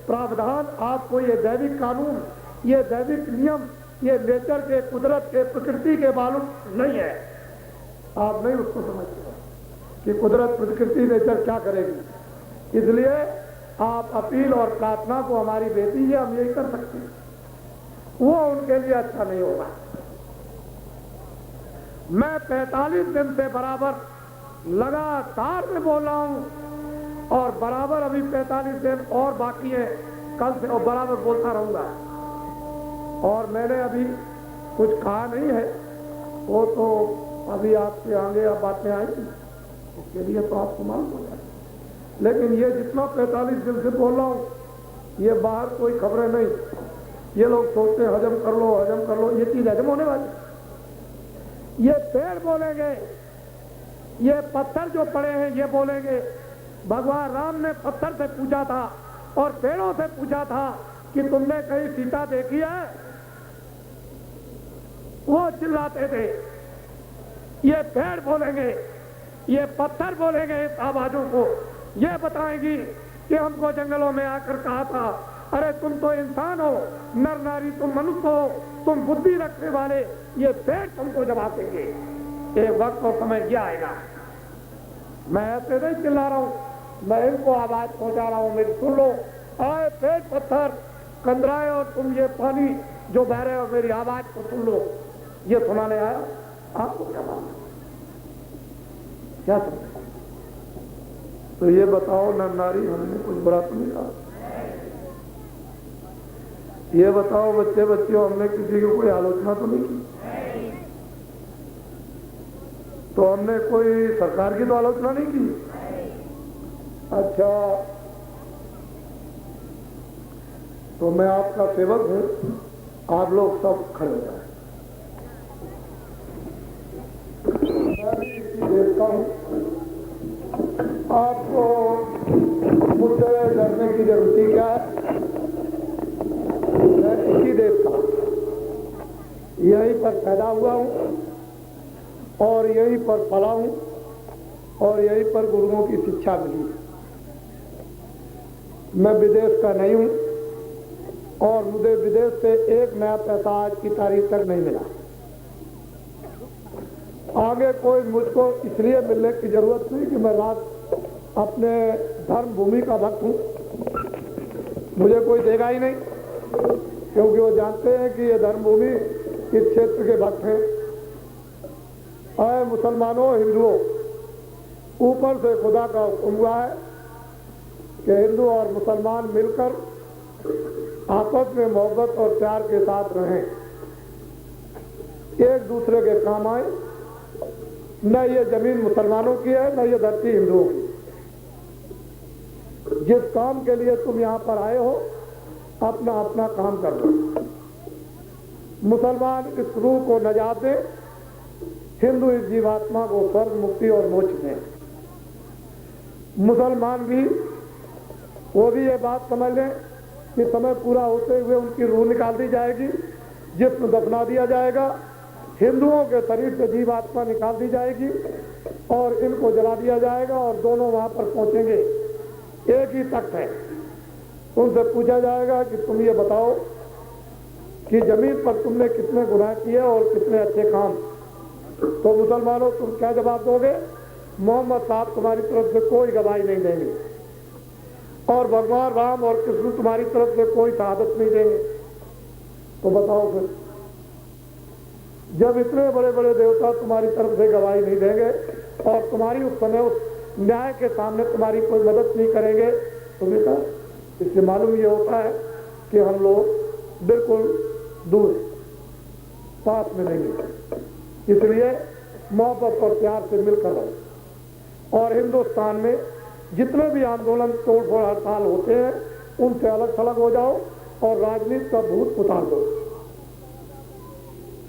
प्रावधान, आपको ये दैविक कानून, ये दैविक नियम, ये नेचर के, कुदरत के, प्रकृति के मालूम नहीं है। आप नहीं उसको समझते कि कुदरत, प्रकृति, नेचर क्या करेगी। इसलिए आप अपील और प्रार्थना को हमारी बेटी है, हम यही कर सकते हैं, वो उनके लिए अच्छा नहीं होगा। मैं 45 दिन से बराबर लगातार में बोल रहा हूं और बराबर अभी 45 दिन और बाकी है, कल से और बराबर बोलता रहूंगा। और मैंने अभी कुछ कहा नहीं है, वो तो अभी आपके आगे अब बातें आएंगी, उसके लिए तो आपको मालूम हो जाए। लेकिन ये जितना 45 दिन से बोल रहा हूं, ये बाहर कोई खबरें नहीं, ये लोग सोचते हैं हजम कर लो हजम कर लो, ये चीज हजम होने वाली। ये पेड़ बोलेंगे, ये पत्थर जो पड़े हैं ये बोलेंगे। भगवान राम ने पत्थर से पूछा था और पेड़ों से पूछा था कि तुमने कहीं सीता देखी है? वो चिल्लाते थे। ये पेड़ बोलेंगे, ये पत्थर बोलेंगे इस आवाजों को, ये बताएंगी कि हमको जंगलों में आकर कहा था अरे तुम तो इंसान हो, नर नारी तुम मनुष्य हो, तुम बुद्धि रखने वाले। ये पेड़ तुमको जवाब देंगे। एक वक्त और समय ये आएगा। मैं ऐसे नहीं चिल्ला रहा हूं, मैं इनको आवाज पहुंचा रहा हूं, मेरी सुन लो। आए पेड़ पत्थर कंदराए और तुम ये पानी जो बह रहे हो, मेरी आवाज को सुन लो। ये सुनाने आया, आपको क्या मालूम, क्या समझे? तो ये बताओ नर नारी हमने कुछ बुरा तो नहीं कहा? ये बताओ बच्चे बच्चियों हमने किसी की कोई आलोचना तो नहीं की? तो हमने कोई सरकार की तो आलोचना नहीं की? अच्छा, तो मैं आपका सेवक हूं, आप लोग सब खड़े हो जाए। मैं भी इसी देखता हूं, आपको मुझसे डरने की जरूरत क्या है? मैं इसी देश का, यहीं पर पैदा हुआ हूं और यहीं पर पला हूं और यहीं पर गुरुओं की शिक्षा मिली। मैं विदेश का नहीं हूं और मुझे विदेश से एक नया पैसा आज की तारीख तक नहीं मिला। आगे कोई मुझको इसलिए मिलने की जरूरत नहीं कि मैं रात अपने धर्म भूमि का भक्त हूं, मुझे कोई देगा ही नहीं, क्योंकि वो जानते हैं कि ये धर्म भूमि इस क्षेत्र के भक्त हैं। अरे मुसलमानों हिंदुओं, ऊपर से खुदा का हुक्म हुआ है कि हिंदू और मुसलमान मिलकर आपस में मोहब्बत और प्यार के साथ रहें, एक दूसरे के काम आए। न ये जमीन मुसलमानों की है, न ये धरती हिंदुओं की। जिस काम के लिए तुम यहां पर आए हो, अपना अपना काम कर लो। मुसलमान इस रूह को नजात दे, हिंदू इस जीवात्मा को स्वर्ग मुक्ति और मोक्ष दें। मुसलमान भी, वो भी ये बात समझ लें कि समय पूरा होते हुए उनकी रूह निकाल दी जाएगी, जिस्म दफना दिया जाएगा, हिंदुओं के शरीर से जीवात्मा निकाल दी जाएगी और इनको जला दिया जाएगा और दोनों वहां पर पहुंचेंगे। एक ही तख्त है, उनसे पूछा जाएगा कि तुम ये बताओ कि जमीन पर तुमने कितने गुनाह किए और कितने अच्छे काम। तो मुसलमानों तुम क्या जवाब दोगे? मोहम्मद साहब तुम्हारी तरफ से कोई गवाही नहीं देंगे और भगवान राम और कृष्ण तुम्हारी तरफ से कोई शहादत नहीं देंगे। तो बताओ फिर, जब इतने बड़े बड़े देवता तुम्हारी तरफ से गवाही नहीं देंगे और तुम्हारी उस समय उस न्याय के सामने तुम्हारी कोई मदद नहीं करेंगे, तो बेटा इससे मालूम ये होता है कि हम लोग बिल्कुल दूर, पास में नहीं है। इसलिए मोहब्बत और प्यार से मिलकर रहो और हिंदुस्तान में जितने भी आंदोलन तोड़फोड़ हड़ताल होते हैं उनसे अलग थलग हो जाओ और राजनीति का भूत उतार दो।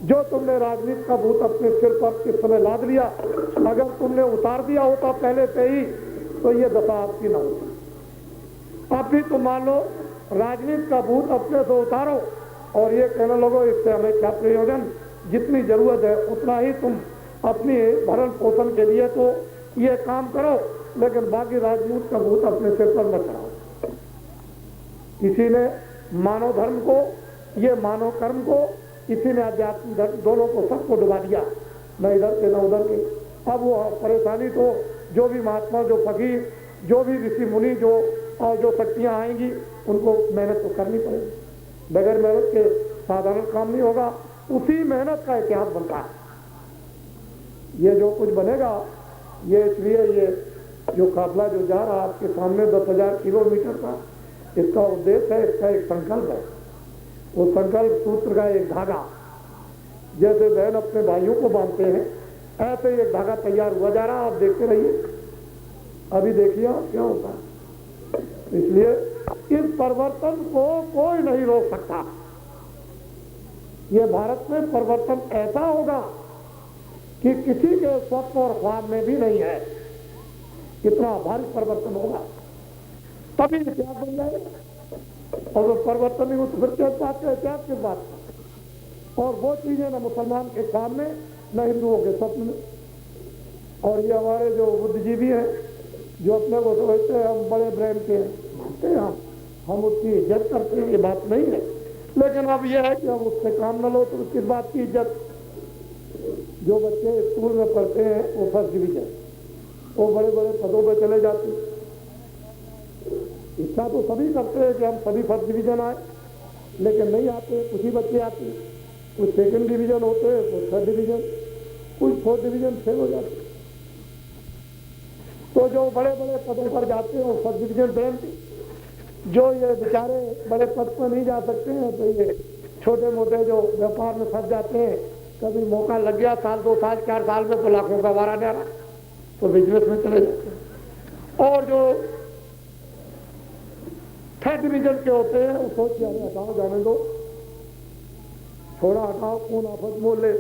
जो तुमने राजनीति का भूत अपने सिर पर इस समय लाद लिया, अगर तुमने उतार दिया होता पहले से ही तो ये दशा आपकी ना होती। अब भी तुम मान लो राजनीति का भूत अपने से उतारो और ये कहने लगो इससे हमें क्या प्रयोजन, जितनी जरूरत है उतना ही तुम अपनी भरण पोषण के लिए तो ये काम करो, लेकिन बाकी राजनीति का भूत अपने सिर पर मत चढ़ाओ। इसी ने मानव धर्म को, ये मानव कर्म को, इसी ने अध्यात्म धर्म दोनों को सबको डुबा दिया, न इधर के न उधर के। अब वो परेशानी तो जो भी महात्मा, जो फकीर, जो भी ऋषि मुनि, जो और जो शक्तियां आएंगी उनको मेहनत तो करनी पड़ेगी। बगैर मेहनत के साधारण काम नहीं होगा। उसी मेहनत का इतिहास बनता है। ये जो कुछ बनेगा ये इसलिए, ये जो काफिला जो जा रहा आपके सामने 10,000 किलोमीटर का, इसका उद्देश्य है, इसका एक संकल्प है। वो संकल्प सूत्र का एक धागा, जैसे बहन अपने भाइयों को बांधते हैं, ऐसे एक धागा तैयार हुआ जा रहा है। आप देखते रहिए, अभी देखिए क्या होता है। इसलिए इस परिवर्तन को कोई नहीं रोक सकता। ये भारत में परिवर्तन ऐसा होगा कि किसी के स्वप्न और ख्वाब में भी नहीं है। इतना भारी परिवर्तन होगा, तभी इतिहास बन जाएगा। और वो परिवर्तन नहीं हो तो फिर किस बात का इतिहास, किस बात का? और वो चीजें न मुसलमान के ख्वाब में, न हिंदुओं के स्वप्न में। और ये हमारे जो बुद्धिजीवी हैं, जो अपने को समझते हैं हम बड़े ब्रेन के हैं, मानते हैं हम उसकी इज्जत करते हैं, ये बात नहीं है। लेकिन अब यह है कि हम उससे काम न लो तो किस बात की इज्जत? जो बच्चे स्कूल में पढ़ते हैं वो फर्स्ट डिवीजन, वो बड़े बड़े पदों पर चले जाते हैं। इच्छा तो सभी करते हैं कि हम सभी फर्स्ट डिवीजन आए, लेकिन नहीं आते। कुछ ही बच्चे आते हैं, कुछ सेकंड डिवीजन होते हैं, कुछ थर्ड डिवीजन, कुछ फोर्थ डिवीजन फेल हो जाते हैं। तो जो बड़े बड़े पदों पर जाते हैं वो फर्स्ट डिवीजन ब्रेन, जो ये बेचारे बड़े पद पर नहीं जा सकते हैं तो ये छोटे मोटे जो व्यापार में फंस जाते हैं, कभी मौका लग गया साल 2 साल 4 साल में तो लाखों का वारा न्यारा, तो बिजनेस में चले जाते हैं। और जो थर्ड डिवीजन के होते हैं वो सोच के हटाओ, जाने दो, थोड़ा हटाओ, कौन आफत मोल ले।